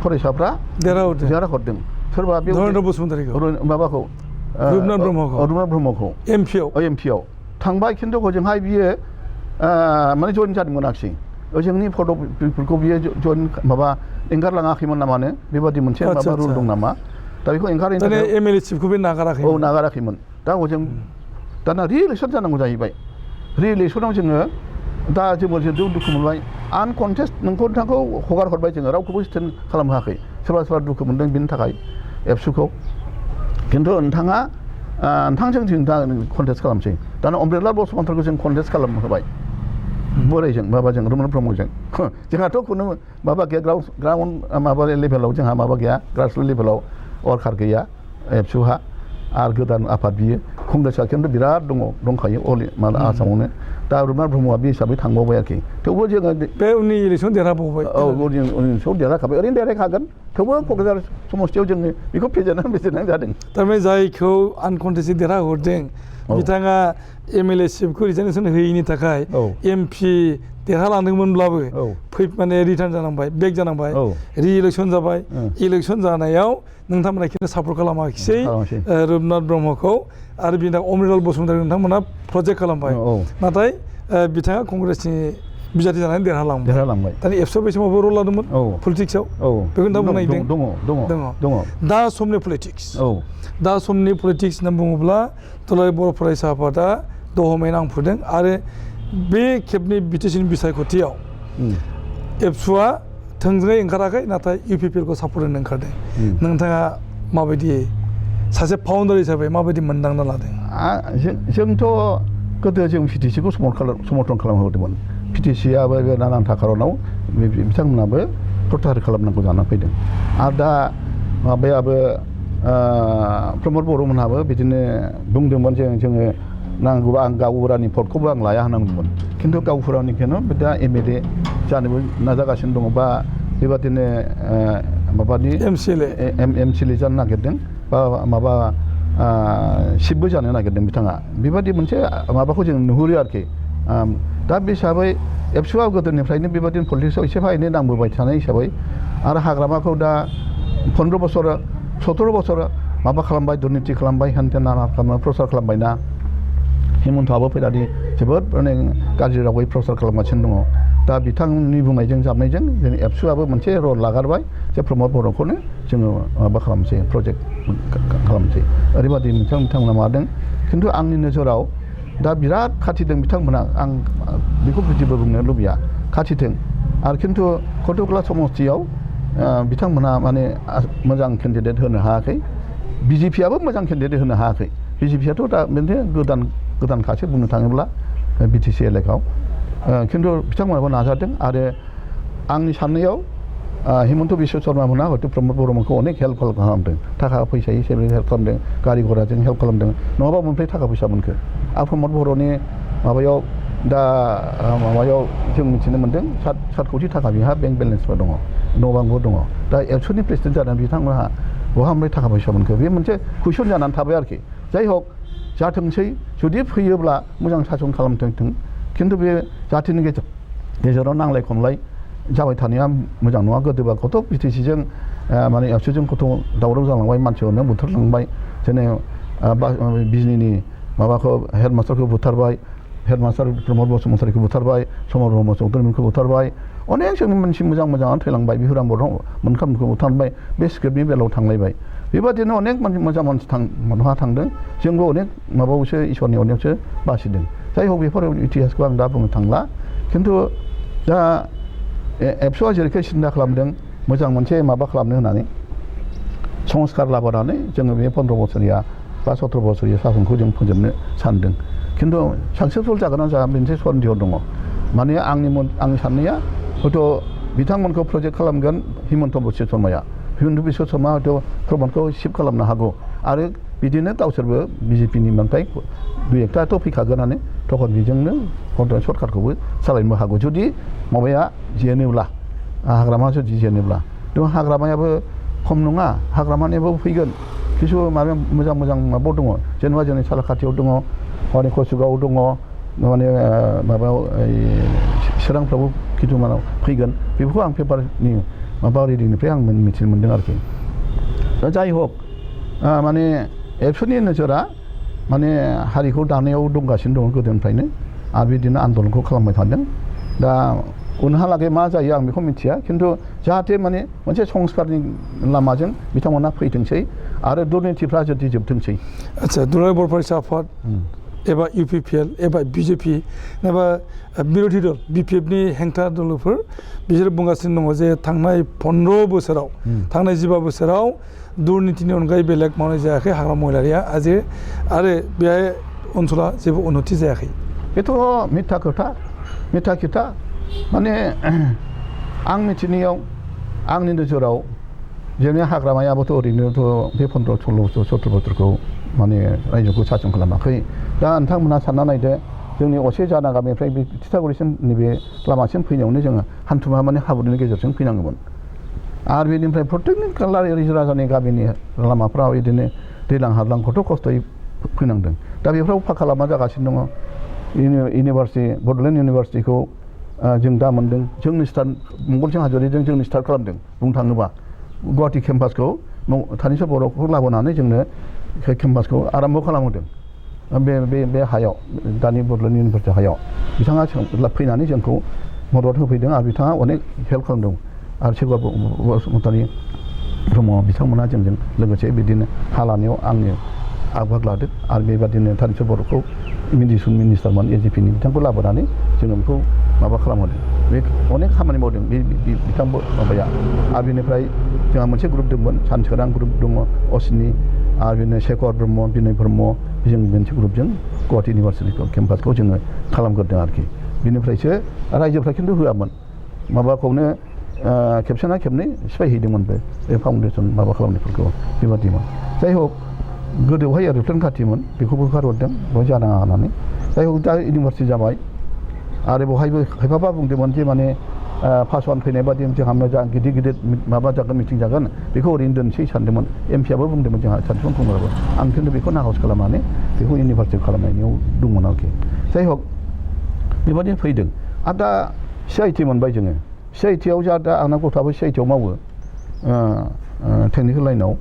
S2: फरायसाफ्रा देरहाहरदों सोरबा बे
S1: धरनीधर बसुमतारिखौ
S2: माबाखौ
S1: रुपनाथ ब्रह्मखौ
S2: एमपिआव थांबाय खिन्थु हजोंहाय बियो माने जइन जानो मोनाखिसै जोंनि फट'फोरखौ बियो जइन माबा एंगारलाङाखैमोन नामानो बेबादि मोनसे माबा रुल दं नामा दा बेखौ एंगारैनो थाखाय
S1: MLA चिफखौ बे नागाराखै
S2: नागाराखैमोन दा हजों दाना रि-इलेक्सन जानांगौ जाहैबाय रि-इलेक्सनाव जोङो दा जों दुखु मोनबाय आनकन्टेस्ट नोंथांखौ हगार हरबाय जोङो रावखौबो स्टेन्ड खालामनो हायाखै सोरबा दुखु मोनदों बिनि थाखाय एबसुखौ खिन्थु नोंथांजों जों दा कन्टेस्ट खालामसै दाना अमब्रेला बसुमतारिखौ जों कन्टेस्ट खालामनो होबाय बोरायजों माबाजों रुपनाथ ब्रह्मजों जोंहाथ' खुनु माबा गैया ग्राउन्ड माबा लेभेलाव जोंहा माबा गैया ग्रासरुट लेभेलाव वार्कार गैया एबसुहा आरो गोदान आफाद बियो कंग्रेसआ खिन्थु बिराद दंखायो माबा आसामावनो दा रुपनाथ ब्रह्मआ बे हिसाबै थांबावबाय आरोखि थेवबो जोङो
S1: बे उननि इलेक्सन देरहाबावबाय
S2: उननि इलेक्सनाव देरहाखाबाय ओरैनो देरहाखागोन थेवबो क'क्राझार समस्तियाव जोङो बेखौ फेजेननाय जादों
S1: थारमाने जायखौ आनकन्टेस्टै देरहाहरदों बिथाङा MLA चिफखौ रिजाइनेसन होयैनि थाखाय MP देरहालांदोंमोनब्लाबो माने रिटार्न जानांबाय बेक जानांबाय रि-इलेक्सन जाबाय इलेक्सन जानायाव नोंथांमोना खिन्थु सापर्ट खालामाखिसै रुपनाथ ब्रह्मखौ आरो बिनि थाखाय अमरिलाल बसुमतारी नोंथांमोना प्रजेक्ट खालामबाय नाथाय बिथाङा कंग्रेसनि बिजाथि जानानै देरहालांबाय दानि एबसुआ बे समावबो रल लादोंमोन पलिटिक्सआव बेखौ नोंथां बुंनो नागिरदों दङ दा समनि पलिटिक्स होनना बुङोब्ला दुलाराय बर' फरायसा आफादा दहमै नांफुदों आरो बे खेबनि BTCनि बिसायख'थियाव एबसुआ थोंजोङै ओंखाराखै नाथाय UPPLखौ सापर्ट होनो ओंखारदों नोंथाङा माबायदि सासे फाउन्डार हिसाबै माबायदि मोनदांना लादों?
S2: जोंथ' गोदो जों PTCखौ समर्थन खालामहोदोंमोन PTCआबो नानान्था खारनाव बिथांमोनाबो प्रत्याहार खालामनांगौ जानानै फैदों आरो दा माबायाबो प्रमद बर'मोनहाबो बिदिनो बुंदोंमोन जोङो नांगौबा आं गावबुरानि पदखौबो आं लाया होनांगौमोन खिन्थु गावबुरानिखौनो दा MLA जानोबो नाजागासिनो दङ बा बेबादिनो माबानि MCLA जानो नागिरदों बा माबा चिफबो जानो नागिरदों बिथाङा बेबादि मोनसे माबाखौ जों नुहुरो आरोखि दा बे हिसाबै एबसुआ गोदोनिफ्रायनो बेबादिनो पलिटिक्सआव एसे एनै नांबोबाय थानाय हिसाबै आरो हाग्रामाखौ दा 15 बोसोर 17 बोसोर माबा खालामबाय दुर्निति खालामबाय हेनथेन नाना खालामबाय प्रसार खालामबायना हेमन्तआबो फैनानै जोबोद माने गाज्रि रावै प्रसार खालामगासिनो दङ दा बिथांनि बुंनायजों जाबनायजों जों एबसुआबो मोनसे रल लागारबाय जे प्रमद बर'खौनो जोङो माबा खालामसै प्रजेक्ट खालामसै ओरैबादि बिथांमोना मादों खिन्थु आंनि नोजोराव दा बिराद खाथिदों बिथांमोना आं बेखौ जेबो बुंनो लुबैया खाथिदों आरो खिन्थु कटकला समस्तियाव बिथांमोना माने मोजां केन्डिडेट होनो हायाखै BJPआबो मोजां केन्डिडेट होनो हायाखै BJPआथ' दा मोनसे गोदानखासो बुंनो थाङोब्ला BTC एलेकायाव खिन्थु बिथांमोनाबो नाजादों आरो आंनि साननायाव हेमन्त बिश्व शर्मा मोना हयथ' प्रमद बर'मोनखौ अनेक हेल्प खालामदों थाखा फैसा हिसाबै हेल्प खालामदों गारि घोड़ाजों हेल्प खालामदों नङाबा मोनफ्राय थाखा फैसा मोनखो आरो प्रमद बर'नि माबायाव दा माबायाव जों मिथिनो मोन्दों 7 कौटि थाखा बिहा बेंक बेलेन्सबो दङ न' बांबो दङ दा एबसुनि प्रेसिडेन्ट जानानै बिथांमोनहा बहा ओमफ्राय थाखा फैसा मोनखो बे मोनसे कुइसन जानानै थाबाय आरोखि जाय हक जाथोंसै जुदि फैयोब्ला मोजां सासन खालामथों खिन्थु बे जाथिनि गेजेराव नांलाय खमलाय जाबाय थानाया मोजां नङा गोदोबा कत' BTCजों माने एबसुजों कत' दावराव जालांबाय मानसिफोरनो बुथारलांबाय जेने बिजनीनि माबाखौ हेडमास्टारखौ बुथारबाय हेडमास्टार प्रमद बसुमतारीखौ बुथारबाय समर ब्रह्म चौधुरीमोनखौ बुथारबाय अनेक जोंनि मानसि मोजाङानो थैलांबाय बिहुराम मोनखामखौ बुथारबाय बे स्क्रिप्टनि बेलायाव थांलायबाय बेबादिनो अनेक मोजां मानसि थांदों जोंबो अनेक माबायावसो इसोरनि अनेकसो बासिदों जाय हक बेफोर इतिहासखौ आं दा बुंनो थांला खिन्थु दा एबसुआ जेरैखाय सिन्था खालामदों मोजां मोनसे माबा खालामनो होननानै संस्कार लाबोनानै जोङो बे 15 बोसोरिया बा 17 बोसोरिया सासनखौ जों फोजोबनो सानदों खिन्थु साक्सेसफुल जागोन ना जाया मोनसे सन्देह दङ माने आंनि साननाया हयथ' बिथांमोनखौ प्रजेक्ट खालामगोन हिमन्त बिश्व शर्माया हिमन्त बिश्व शर्मा हयथ' प्रमदखौ सिफ खालामनो हागौ आरो बिदिनो गावसोरबो बिजेपिनि मोनथाय दुइ एकथाथ' फैखागोनानो तखन बेजोंनो सरकारखौबो सालायनोबो हागौ जुदि माबाया जेनोब्ला हाग्रामा जुदि जेनोब्ला हाग्रामायाबो खम नङा हाग्रामानियाबो फैगोन किसु माबा मोजां माबा दङ जेनेबा जोंनि सालाखाथियाव दङ हरै कसुगाव दङ माने माबायाव चिरांफ्रावबो किसुमानाव फैगोन बेफोरखौ आं पेपारनि माबा रिडिंनिफ्राय आं मिथिनो मोन्दों आरोखि दा जाय हक माने एबसुनि नोजोरा माने हारिखौ दानायाव दंगासिनो दङ गोदोनिफ्रायनो आरो बिदिनो आन्दलनखौ खालामबाय थादों दा उनहालागै मा जायो आं बेखौ मिथिया खिन्थु जाहाथे माने मोनसे संस्कारनि लामाजों बिथांमोना फैथोंसै आरो दुर्नितिफ्रा जुदि जोबथोंसै
S1: आच्छा दुलाराय बर' फरायसा आफाद एबा UPPL एबा BJP एबा बिरोधी दल BPFनि हेंथा दलफोर बिसोर बुंगासिनो दङ जे थांनाय 15 बोसोराव थांनाय 15 बोसोराव दुर्नितिनि अनगायै बेलेग मावनाय जायाखै हाग्रा महिलारिया आरो बेहाय ओनसोला जेबो उन्नति जायाखै
S2: बेथ' मिथ्या खोथा माने आं मिथिनायाव आंनि नोजोराव जोंनि हाग्रामायाबोथ' ओरैनोथ' बे 15-16 17 बोसोरखौ माने रायजोखौ सासन खालामाखै दा नोंथांमोनहा सानना नायदो जोंनि असे जाना गामिनिफ्राय बे तितागुरिसिम नैबे लामासिम फैनायावनो जोङो हान्थुमा माने हाब्रुनि गेजेरजों फैनांगौमोन आरो बेनिफ्राय प्रत्येकनि राजानि गामिनि लामाफ्राव बिदिनो दैज्लां हाब्लांखौथ' खस्थ'यै फैनांदों दा बेफोराव फाखा लामा जागासिनो दङ इउनिभार्सिटि बड'लेण्ड इउनिभार्सिटिखौ जों दा मोन्दों जोंनि मंगलसिं हाज'रिजों जोंनि स्टार्ट खालामदों बुंनो थाङोबा गुवाहाटि केम्पासखौ थानेस्वर बर'खौ लाबोनानै जोंनो केम्पासखौ आराम्भ खालामहोदों बे हायाव दानि बड'लेण्ड इउनिभार्सिटि हायाव बिथाङा फैनानै जोंखौ मदद होफैदों आरो बिथाङा अनेक हेल्प खालामदों आरो शेखर बसुमतारी ब्रह्म बिथांमोना जोंजों लोगोसे बिदिनो हा लानायाव आंनो आगबाग लादों आरो बेबादिनो थानेस्वर बर'खौ इडुकेसन मिनिस्टारमोन AGPनि बिथांखौ लाबोनानै जोङो बेखौ माबा खालामहोदों बे अनेक खामानि मावदों बिथां माबाया आरो बेनिफ्राय जोंहा मोनसे ग्रुप दंमोन सानसोरां ग्रुप दङ असिनि आरो बिदिनो शेखर ब्रह्म बिनय ब्रह्म जों मोनसे ग्रुपजों गुवाहाटि इउनिभार्सिटिखौ केम्पासखौ जोङो खालामग्रोदों आरोखि बिनिफ्रायसो रायजोफ्रा खिन्थु होआमोन माबाखौनो खेबसेना खेबनै सिफायहैदोंमोन बे फाउन्डेसन माबा खालामनायफोरखौ बेबादिमोन जाय हक गोदोहाय एर'प्लेन खाथिमोन बेखौबो होखारहरदों बेवहाय जानाङा होननानै जाय हक दा इउनिभार्सिटि जाबाय आरो बेवहायबो खायफाबा बुंदोंमोन जे माने पासवान फैनाय बादि जोंहा मोजां गिदिर माबा जागोन मिटिं जागोन बेखौ ओरैनो दोनसै सानदोंमोन MP आबो बुंदोंमोन जोंहा सानसुमान खुंग्राबो आं खिन्थु बेखौ नाहस खालामनानै बेखौ इउनिभार्सिटि खालामनायनियाव दंमोन आरोखि जाय हक बेबादिनो फैदों आरो दा CIT मोनबाय जोङो CITआव जा दा आंना गथ'आबो CITआव मावो टेकनिकेल लाइनाव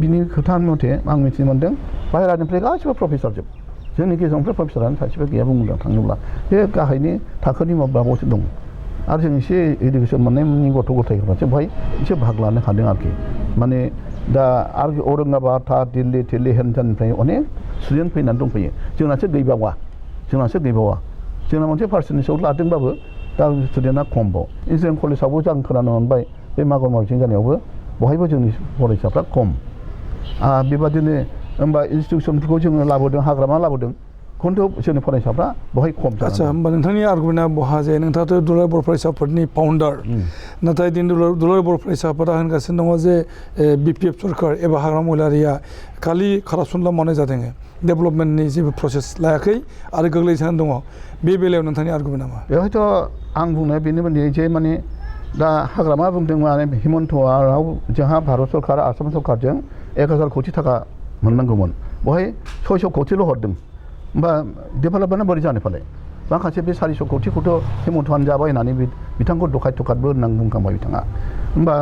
S2: बिनि खोथा मथे आं मिथिनो मोन्दों बाहेरानिफ्राय गासिबो प्रफेसारजोब जोंनि गेजेरावनिफ्राय प्रफेसारानो सासेबो गैया बुंनो थाङोब्ला बे गाहायनि थाखोनि माबायावसो दं आरो जों एसे इडुकेसन मोननायनि गथ' गथायफ्रासो बेवहाय एसे भाग लानो हादों आरोखि माने दा आरो औरंगाबाद दिल्ली हेनजानिफ्राय अनेक स्टुडेन्ट फैनानै दंफैयो जोंनासो गैबावा जोंना मोनसे पार्सेन्टेजआव लादोंबाबो दा स्टुडेन्टआ खमबाव इन्जिनियारिं कलेजावबो जों खोनानो मोनबाय बे मागुर मावजिं जानायावबो बहायबो जोंनि फरायसाफ्रा खम बेबादिनो होमबा इन्सटिटिउसनफोरखौ जोङो लाबोदों हाग्रामा लाबोदों खिन्थु जोंनि फरायसाफ्रा बहाय खम जादों
S1: आच्छा होमबा नोंथांनि आर्गुमेन्टआ बहा जे नोंथाङाथ' दुलाराय बर' फरायसा आफादनि फाउन्डार नाथाय दिनै दुलाराय बर' फरायसा आफादा होनगासिनो दङ जे BPF सरकार एबा हाग्रा महिलारिया खालि कारापसनल' मावनाय जादों डेभेलपमेन्टनि जेबो प्रसेस लायाखै आरो गोग्लैसोनानै दङ बे बेलायाव नोंथांनि आर्गुमेन्टआ मा
S2: बेवहायथ' आं बुंनाया बेनोमोन जे माने दा हाग्रामा बुंदों माने हिमन्तआव जोंहा भारत सरकार आसाम सरकारजों 1000 कोटि थाखा मोननांगौमोन बेवहाय 600 कोटिल' हरदों होमबा डेभेलपमेन्टआ बोरै जानो फालाय माखासे बे 400 कोटिखौथ' हिमन्तआनो जाबाय होननानै बिथांखौ दखायतबो होननानै बुंखांबाय बिथाङा होमबा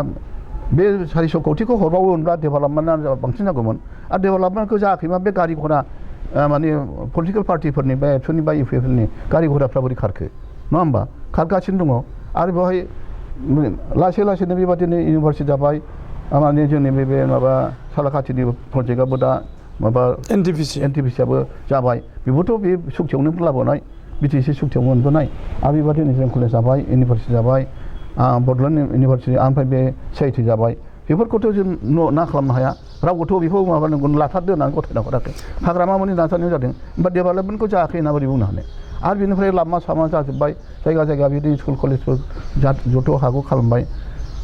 S2: बे 400 कोटिखौ हरबावोमोनब्ला डेभेलपमेन्टआ बांसिन जागौमोन आरो डेभेलपमेन्टखौ जायाखैबा बे गारि घोड़ा माने पलिटिकेल पार्टिफोरनि बा एबसुनि बा UPFनि गारि घोड़ाफ्रा बोरै खारखो नङा होमबा खारगासिनो दङ आरो बेवहाय लासै लासैनो बेबादिनो इउनिभार्सिटि जाबाय माने जोंनि बे माबा सालाखाथिनि प्रजेक्टआबो दा माबा NTPC-आबो जाबाय बेबोथ' बे सुक्तियावनो लाबोनाय BTC सुक्तियाव मोनबोनाय आरो बेबादिनो जों कलेज जाबाय इउनिभार्सिटि जाबाय बड'लेण्ड इउनिभार्सिटि ओमफ्राय बे CIT जाबाय बेफोरखौथ' जों ना खालामनो हाया रावबोथ' बेखौ माबानांगौ लाथारदो होननानै गथायना हराखै हाग्रामा माने नाजानायाव जादों होमबा डेभेलपमेन्टखौ जायाखै होनना बोरै बुंनो हानो आरो बेनिफ्राय लामा सामा जाजोब्बाय जायगा जायगा बिदि स्कुल कलेजफोर जथ' हागौ खालामबाय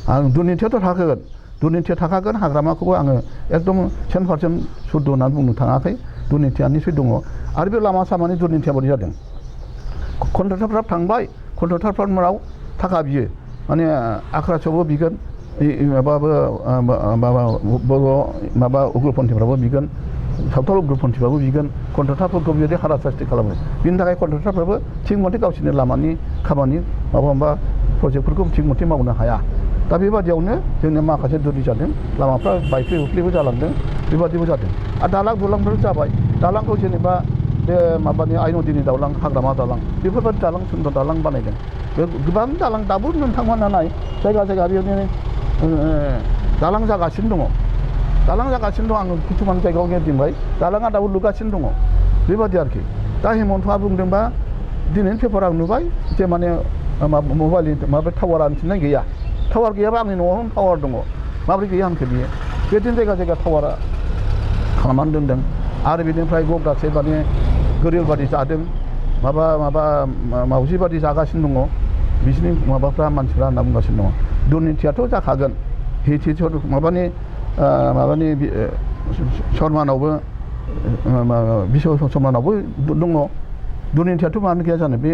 S2: आं दुर्निथियाथ' थाखागोन दुर्निथिया थाखागोन हाग्रामाखौबो आङो एकदम 100% सुद्ध होननानै बुंनो थाङाखै दुर्निथिया निसय दङ आरो बे लामा सामानि दुर्निथिया बोरै जादों कन्ट्रेक्टरफ्रा थांबाय कन्ट्रेक्टरफोरनाव थाखा बियो माने आख्रासआवबो बिगोन माबा उग्रपन्थिफ्राबो बिगोन सावथाल उग्रपन्थिफ्राबो बिगोन कन्ट्रेक्टरफोरखौ बिदि हारासास्ति खालामो बिनि थाखाय कन्ट्रेक्टरफ्राबो थिग मथे गावसोरनि लामानि खामानि माबा प्रजेक्टफोरखौ थिग मथे मावनो हाया दा बेबादियावनो जोंनि माखासे दुर्नि जादों लामाफ्रा बायफ्ले बुफ्लेबो जालांदों बेबादिबो जादों आरो दालां दुलांफोर जाबाय दालांखौ जेनेबा बे माबानि आइनदिनि दालां हाग्रामा दालां बेफोरबायदि दालां सुन्दर दालां बानायदों बे गोबां दालां दाबो नोंथांमोना नाय जायगा जायगा बेयावनो दालां जागासिनो दङ दालां जागासिनो दं आङो किसुमान जायगायाव गिदिंबाय दालाङा दाबो लुगासिनो दङ बेबादि आरोखि दा हेमन्तआ बुंदोंबा दिनैनि पेपाराव नुबाय जे माने मबाइलनि माबा टावारा मिथिनाय गैया टावार गैयाबा आंनि न'आवनो टावार दङ माबोरै गैया होनखो बियो बेदिनो जायगा जायगा टावारा खालामनानै दोनदों आरो बेनिफ्राय गग्रासे माने गोरिल बादि जादों मावजि बादि जागासिनो दङ बिसोरनि माबाफ्रा मानसिफ्रा होनना बुंगासिनो दङ दुर्निथियाथ' जाखागोन हेथि माबानि सरमानावबो बिश्व सरमानावबो दङ दुर्निथियाथ' मानो गैया जानो बे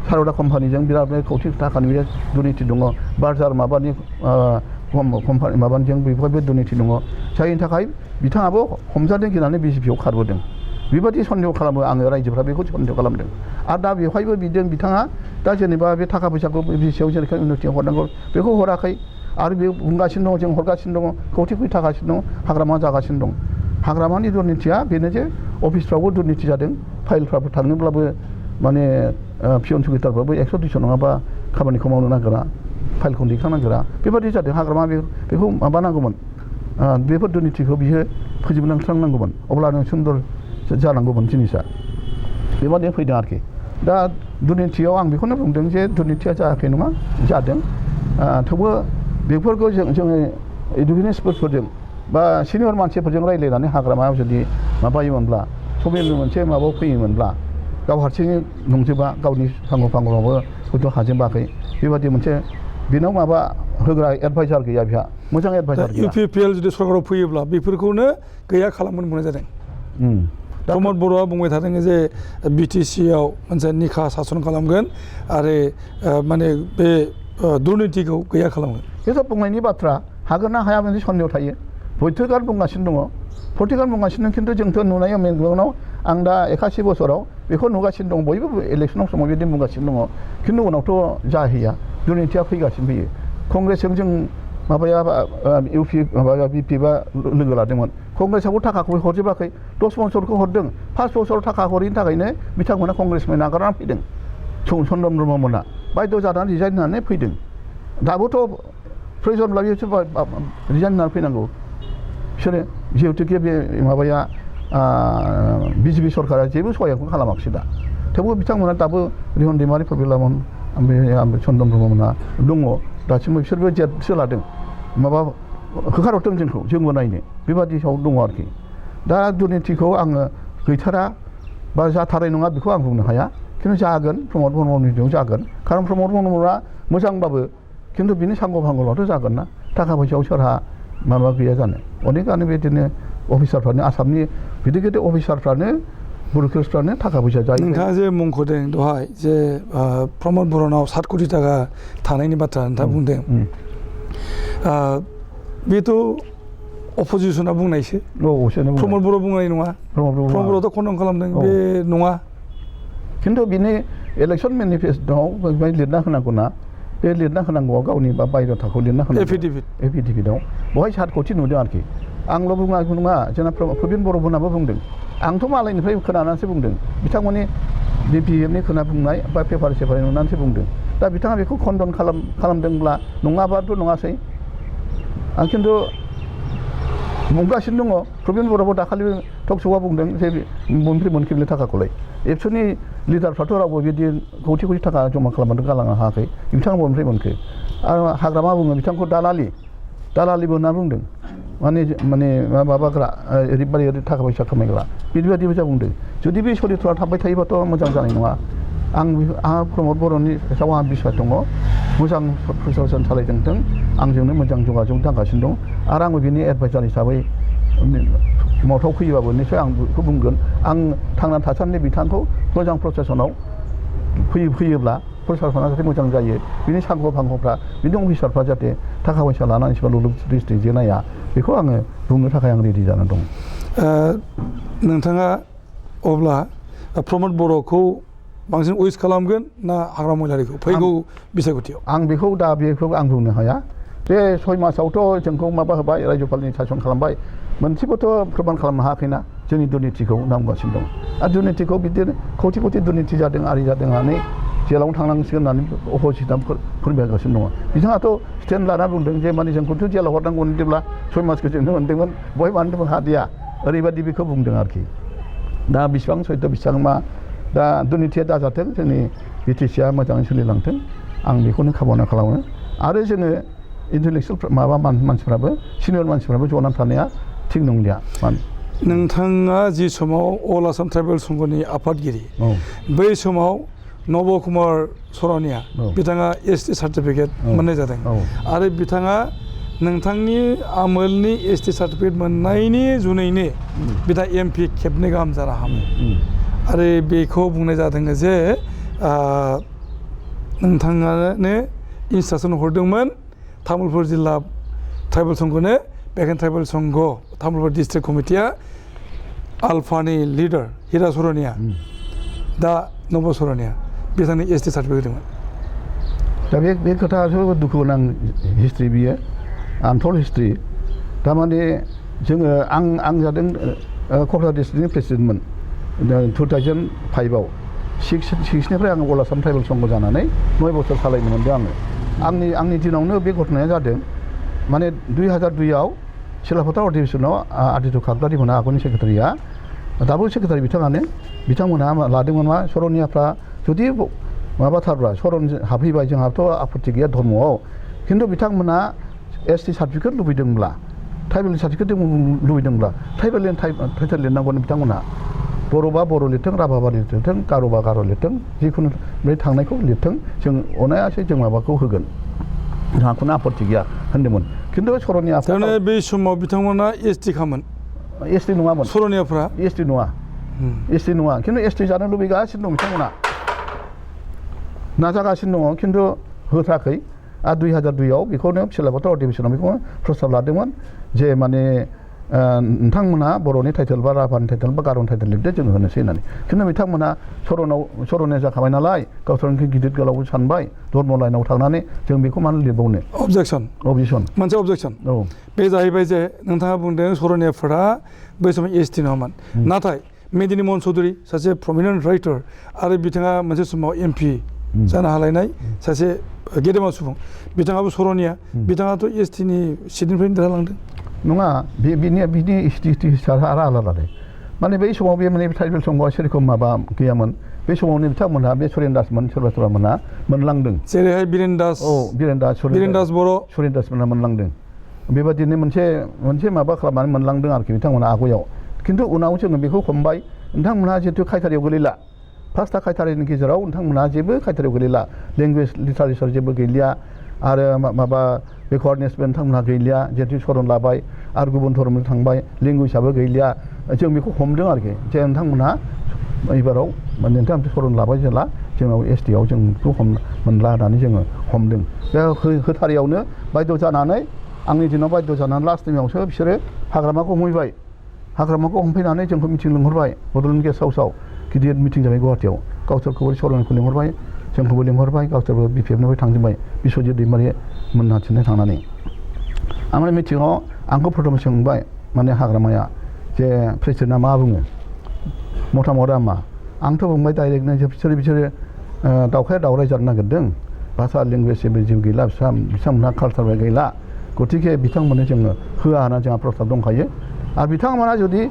S2: सारदा कम्पानिजों बिराद कौटि थाखानि बे दुर्निथि दङ बाजार माबानि कम्पानि माबानिजों बेफोरबायदि दुर्निथि दङ जायनि थाखाय बिथाङाबो हमजादों गिनानै बिजेपिआव खारबोदों बेबायदि सन्देह खालामो आङो रायजोफ्रा बेखौ सन्देह खालामदों आरो दा बेवहायबो बिदों बिथाङा दा जेनेबा बे थाखा फैसाखौ बिसिआव जेरैखि उन्नति हरनांगौ बेखौ हराखै आरो बे बुंगासिनो दङ जों हरगासिनो दङ कौटि कौटि थागासिनो दङ हाग्रामा जागासिनो दं हाग्रामानि दुर्निथिया बेनो जे अफिसफ्रावबो दुर्निथि जादों फाइलफ्राबो थांनोब्लाबो माने पियन सुगिटारफ्राबो 100-200 नङाबा खामानिखौ मावनो नागिरा फाइलखौ दैखांनो नागिरा बेबादि जादों हाग्रामा बेखौ माबानांगौमोन बेफोर दुर्निथिखौ बियो फोजोबलांथारनांगौमोन अब्लानो सुन्दर जानांगौमोन जिनिसा बेबादिनो फैदों आरोखि दा दुर्निथियाव आं बेखौनो बुंदों जे दुर्निथिया जायाखै नङा जादों थेवबो बेफोरखौ जोङो इडुकेसनफोरजों बा सिनियर मानसिफोरजों रायज्लायनानै हाग्रामायाव जुदि माबायोमोनब्ला समेलनि मोनसे माबायाव फैयोमोनब्ला गाव हारसिङै नंजोबा गावनि सांग' फांग'आवबो हयथ' हाजोबाखै बेबादि मोनसे बेनाव माबा होग्रा एडभाइजार गैया बिहा मोजां एडभाइजार गैया
S1: इउपिपिएल जुदि सरकाराव फैयोब्ला बेफोरखौनो गैया खालामनो बुंनाय जादों प्रमद बर'आ बुंबाय थादों जे बिटिसिआव मोनसे निखा सासन खालामगोन आरो माने बे दुर्निथिखौ गैया खालामगोन
S2: बेथ' बुंनायनि बाथ्रा हागोन ना हाया मोनसे सन्देह थायो बयथ'गार बुंगासिनो दङ प्रतिगार बुंगासिनो खिन्थु जोंथ' नुनायाव मेगनाव आं दा 81 बोसोराव बेखौ नुगासिनो दं बयबो इलेक्सनाव समाव बिदि बुंगासिनो दङ खिन्थु उनावथ' जाहैया दुर्निथिया फैगासिनो फैयो कंग्रेसजों जों माबाया इउपि माबा बिपि बा लोगो लादोंमोन कंग्रेसआवबो थाखाखौ हरजोबाखै 10 बोसोरखौ हरदों 5 बोसोराव थाखा हरैनि थाखायनो बिथांमोना कंग्रेसमेन नागारनानै फैदों चन्द्र ब्रह्ममोना बायद' जानानै रिजाइन होनानै फैदों दाबोथ' प्रयजनब्ला बिसोर रिजाइन होनानै फैनांगौ बिसोरो जिहेतुके बे माबाया बिजेपि सरकारा जेबो सहायखौ खालामाखिसै दा थेवबो बिथांमोना दाबो रिहन दैमारि प्रबिलामोन ओमफ्राय चन्द्र ब्रह्ममोना दङ दासिमबो बिसोरबो जेदसो लादों माबा होखारहरदों जोंबो नायनो बेबादियाव दङ आरोखि दा दुर्निथिखौ आङो गैथारा बा जाथारनाय नङा बेखौ आं बुंनो हाया खिन्थु जागोन प्रमद ब्रह्मनि दिनाव जागोन खारन प्रमद ब्रह्मआ मोजांबाबो खिन्थु बिनि सांग' फांग'लावथ' जागोन ना थाखा फैसायाव सोरहा माबा गैया जानो अनेकआनो बिदिनो अफिसारफ्रानो आसामनि गिदिर गिदिर अफिसारफ्रानो बुर'क्रेट्सफ्रानो थाखा फैसा जायो
S1: नोंथाङा जे मुंख'दों दहाय जे प्रमद बर'नाव 7 कोटि थाखा थानायनि बाथ्रा नोंथाङा बुंदों बेथ' अपोजिसना बुंनायसो प्रमद बर' बुंनाय नङा प्रमद बर'थ' खन्दन खालामदों बे नङा
S2: खिन्थु बिनि इलेक्सन मेनिफेस्ट'आव लिरना होनांगौ ना बे लिरना होनांगौआव गावनि बा बाय'डाटाखौ लिरना होनांगौ एफिडेभिटआव बेवहाय 7 कोटि नुदों आरोखि आंल' बुङाखै नङा जोंना प्रबिन बर'मोनाबो बुंदों आंथ' मालायनिफ्राय खोनानानैसो बुंदों बिथांमोननि बिपिएफनि खोना बुंनाय बा पेपार सेपार नुनानैसो बुंदों दा बिथाङा बेखौ खन्दन खालामदोंब्ला नङाबाथ' नङासै आं खिन्थु बुंगासिनो दङ प्रबिन बर'बो दाखालि टक श'आव बुंदों जे मोनफ्रोमबो थाखाखौलाय एबसुनि लिडारफ्राथ' रावबो बिदि कौटि कौटि थाखा जमा खालामनानै गालांनो हायाखै बिथाङा बबेनिफ्राय मोनखो आरो हाग्रामा बुङो बिथांखौ दालालिबो होनना बुंदों माने माबाग्रा ओरैबायदि थाखा फैसा खामायग्रा बिदिबायदिबो जा बुंदों जुदि बे सरित्रआ थाबाय थायोबाथ' मोजां जानाय नङा आंहा प्रमद बर'नि सायाव आंहा बिसास दङ मोजां प्रसासन सालायदों आंजोंनो मोजां जगाजग जागासिनो दं आरो आंबो बिनि एडभाइजार हिसाबै मावथाव फैयोबाबो निसय आं बेखौ बुंगोन आं थांनानै थासान्दि बिथांखौ मोजां प्रसेसनाव फैयोब्ला प्रसासना जाहाथे मोजां जायो बिनि सागख' फांख'फ्रा बिनि अफिसारफ्रा जाहाथे थाखा फैसा लानानै एसेबां लुलुब डिस्ट्रिक्ट जेनाया बेखौ आङो बुंनो थाखाय आं रेडि जानानै दं।
S1: नोंथाङा अब्ला प्रमद बर'खौ बांसिन उइस खालामगोन ना हाग्रामा महिलारिखौ फैगौ बिसायख'थियाव?
S2: आं बेखौ आं बुंनो हाया बे 6 मासावथ' जोंखौ माबा होबाय रायजोपालनि सासन खालामबाय मोनसेबोथ' फोरमान खालामनो हायाखैना जोंनि दुर्निथिखौ नांगासिनो दं आरो दुर्निथिखौ बिदिनो खौथि खौथि दुर्निथि जादों आरि जादों होननानै जेलावनो थांनांसिगोन होननानै अफजिता फोरमायगासिनो दङ बिथाङाथ' स्टेन्ड लाना बुंदों जे माने जोंखौथ' जेलाव हरनांगौ होनदोंब्ला 6 मासखौ जोंनो मोन्दोंमोन बहाय मानो हादिया ओरैबायदि बेखौ बुंदों आरोखि दा बेसेबां सैथो बेसेबां मा दा दुर्निथिया दाजाथों जोंनि बिटिसिआ मोजाङै सोलिलांथों आं बेखौनो खावलायना खालामो आरो जोङो इन्टेलेक्सुयेल मानसिफ्राबो सिनियर मानसिफ्राबो जनानै थानाया थिग नंलिया।
S1: नोंथाङा जि समाव अल आसाम ट्राइबेल संघनि आफादगिरि बै समाव नब कुमार सरनिया बिथाङा एसटि सार्टिफिकेट मोननाय जादों आरो बिथाङा नोंथांनि आमोलनि एसटि सार्टिफिकेट मोननायनि जुनैनो बिथाङा एमपि खेबनै गाहाम जानो हामो आरो बेखौ बुंनाय जादों जे नोंथाङानो इन्सट्राक्सन हरदोंमोन तामुलपुर जिल्ला ट्राइबेल संघनो बेखायनो ट्राइबेल संघ तामुलपुर डिस्ट्रिक्ट कमिटिया आलफानि लिडार हिरा सरनिया दा नब सरनिया बिथांनि एसटि सार्टिफिकेट होदोंमोन।
S2: दा बे खोथायाथ' दुखु गोनां हिस्ट्रि बियो आनटल्ड हिस्ट्रि थारमाने जोङो आं जादों क'क्राझार डिस्ट्रिक्टनि प्रेसिडेन्टमोन 2005आव 6निफ्राय आङो अल आसाम ट्राइबेल संघ जानानै 9 बोसोर सालायनो मोनदों आंनि दिनावनो बे घटनाया जादों माने 2002आव सिलापथार अधिबेशनाव आदित्य खाख्लारिमोना आगुनि सेक्रेटारिया दाबो सेक्रेटारि बिथांमोनहा लादोंमोन मा सरनियाफ्रा जुदि माबाथारब्ला सरन हाबफैबाय जोंहाथ' आपत्ति गैया धर्मआव खिन्थु बिथांमोना एसटि सार्टिफिकेट लुबैदोंब्ला ट्राइबेल सार्टिफिकेट लुबैदोंब्ला ट्राइबेल टाइटेल लिरनांगौनो बिथांमोना बर'बा बर' लिरथों राभाबा लिरथों गार'बा गार' लिरथों जिखुनु बे थांनायखौ लिरथों जों अनायासै जों माबाखौ होगोन जोंहा खुनु आपत्ति गैया होन्दोंमोन खिन्थु सरनिया
S1: बे समाव बिथांमोना एसटि खामोन
S2: एसटि नङामोन
S1: सरनियाफ्रा
S2: एसटि नङा खिन्थु एसटि जानो लुबैगासिनो दं बिथांमोना नाजागासिनो दङ खिन्थु होथाराखै आरो 2002आव बेखौनो सिलापथार अधिबेशनाव बेखौ प्रस्ताब लादोंमोन जे माने नोंथांमोना बर'नि टाइटेल बा राभानि टाइटेल बा गार'नि टाइटेल लिरदो जों होनोसै होननानै खिन्थु बिथांमोना सरनिया जाखाबाय नालाय गावसोरनिखौ गिदिर गोलाव सानबाय धर्म लाइनाव थांनानै जों बेखौ मानो लिरबावनो
S1: अबजेक्सन मोनसे अबजेक्सन बे जाहैबाय जे नोंथाङा बुंदों सरनियाफोरा बै समाव एसटि नङामोन नाथाय मेदिनि महन चौधुरी सासे प्रमिनेन्ट राइटार आरो बिथाङा मोनसे समाव एमपि जानो हालायनाय सासे गेदेमा सुबुं बिथाङाबो सरनिया बिथाङाथ' एसटिनि सिटनिफ्रायनो देरहालांदों
S2: नङा बिनि आरो आलादा माने बै समाव बे माने ट्राइबेल संघआ सेरखम माबा गैयामोन बे समावनो बिथांमोनहा बे सुरेन दासमोन सोरबा मोनहा मोनलांदों जेरैहाय बिरेन दास बर' सुरेन दास मोनहा मोनलांदों बेबादिनो मोनसे माबा खालामनानै मोनलांदों आरोखि बिथांमोना आगयाव खिन्थु उनाव जोङो बेखौ हमबाय नोंथांमोनहा जिहेतु खायथारियाव गोलैला फार्स्टआ खायथारिनि गेजेराव नोंथांमोनहा जेबो खायथारियाव गोलैला लेंगुवेज लिटारेचार जेबो गैलिया आरो माबा बेकवार्डनेसबो नोंथांमोनहा गैलिया जिहेतु सरन लाबाय आरो गुबुन धर्मजों थांबाय लेंगुवेजआबो गैलिया जों बेखौ हमदों आरोखि जे नोंथांमोनहा एबाराव नोंथाङा सरन लाबाय जेला जोंनाव एसटिआव जों बेखौ मोनला होननानै जोङो हमदों बे होथारियावनो बायद' जानानै आंनि दिनाव बायद' जानानै लास्ट टाइमावसो बिसोरो हाग्रामाखौ हमहैबाय हाग्रामाखौ हमफैनानै जोंखौ मिटिं लिंहरबाय बड'लेण्ड गेस्ट हाउसआव गिदिर मिटिं जाबाय गुवाहाटियाव गावसोरखौबो सरनखौ लिंहरबाय जोंखौबो लिंहरबाय गावसोरबो बिपिएफनिफ्राय थांजोब्बाय बिस्वजित दैमारि मोनहाथिनो थांनानै आमफ्राय मिटिङाव आंखौ प्रथम सोंबाय माने हाग्रामाया जे प्रेसिडेन्टआ मा बुङो मतामतआ मा आंथ' बुंबाय डाइरेक्टनो जे बिसोरो दावखाया दावराय जानो नागिरदों भाषा लेंगुवेज जेबो गैला बिथांमोनहा कालसारबो गैला गतिके बिथांमोननो जोङो होआ होनना जोंहा प्रस्ताब दंखायो आरो बिथांमोना जुदि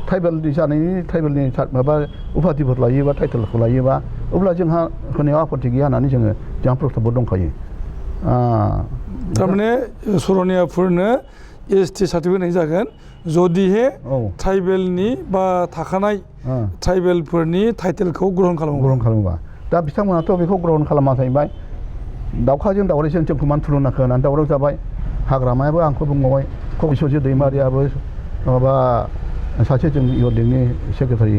S2: ट्राइबेलनि माबा उपाधिफोर लायोबा टाइटेलखौ लायोबा अब्ला जोंहा होनायाव आपत्ति गैया होननानै जोंहा प्रस्ताबबो दंखायो
S1: थारमाने सरनियाफोरनो एसटि सार्टिफिकेट होनाय जागोन जुदिहे ट्राइबेलनि बा थाखानाय ट्राइबेलफोरनि टाइटेलखौ ग्रहण खालामोबा
S2: दा बिथांमोनाथ' बेखौ ग्रहन खालामा जाहैबाय दाउखाजों दाउराइजों जोंखौ मान थुलुंगाखौ होनानै दावराव जाबाय हाग्रामायाबो आंखौ बुंबावबाय बिश्वजित दैमारियाबो माबा सासे जों इउदिगनि सेक्रेटारि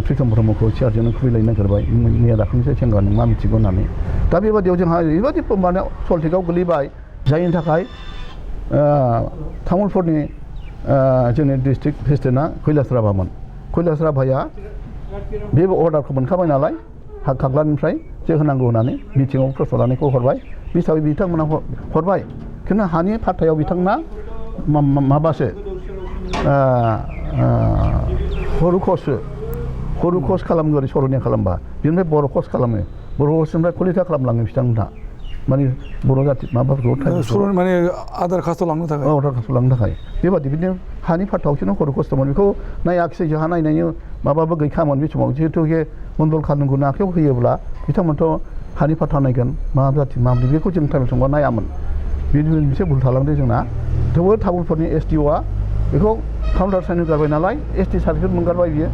S2: प्रितम ब्रह्मखौ सियारजोंनो खुबैलायनो नागिरबाय मैया दाखालिसो सेंग्रा नों मा मिथिगौ होननानै दा बेबादियाव जोंहा ओरैबायदि माने पलिटिक्सआव गोलैबाय जायनि थाखाय तामुलपुरनि जोंनि डिस्ट्रिक्ट प्रेसिडेन्टआ कैलास राभामोन कैलास राभाया बे अर्डारखौ मोनखाबाय नालाय हा खाग्लानिफ्राय जे होनांगौ होननानै मिटिङाव प्रस्ताब लानायखौ हरबाय बे हिसाबै बिथांमोना हरबाय खिन्थु हानि फाट्टायाव बिथांमोना माबासो हरु कस खालामो ओरै सर'निया खालामबा बिनिफ्राय बर' कस खालामो बर' कसनिफ्राय कलिता खालामलाङो बिथांमोनहा माने बर' जाथि माबाफोरखौ
S1: माने आदार कास्टआव लांनो थाखाय
S2: आदार कास्टआव लांनो थाखाय बेबादि बिदिनो हानि फाट्टायावसो हरु कस्तमोन बेखौ नायाखिसै जोंहा नायनायनि माबाबो गैखामोन बे समाव जिहेतु बे मण्डल खानुनखौ आखायाव होयोब्ला बिथांमोनथ' हानि फाट्टा नायगोन मा जाथि माबायदि बेखौ जों टाइम संबा नायामोन बिनि मोनसे भुल थालांदों जोंना थेवबो तामुलपुरनि SDOआ बेखौ काउन्टार साइन होगारबाय नालाय ST सार्टिफिकेट मोनगारबाय बियो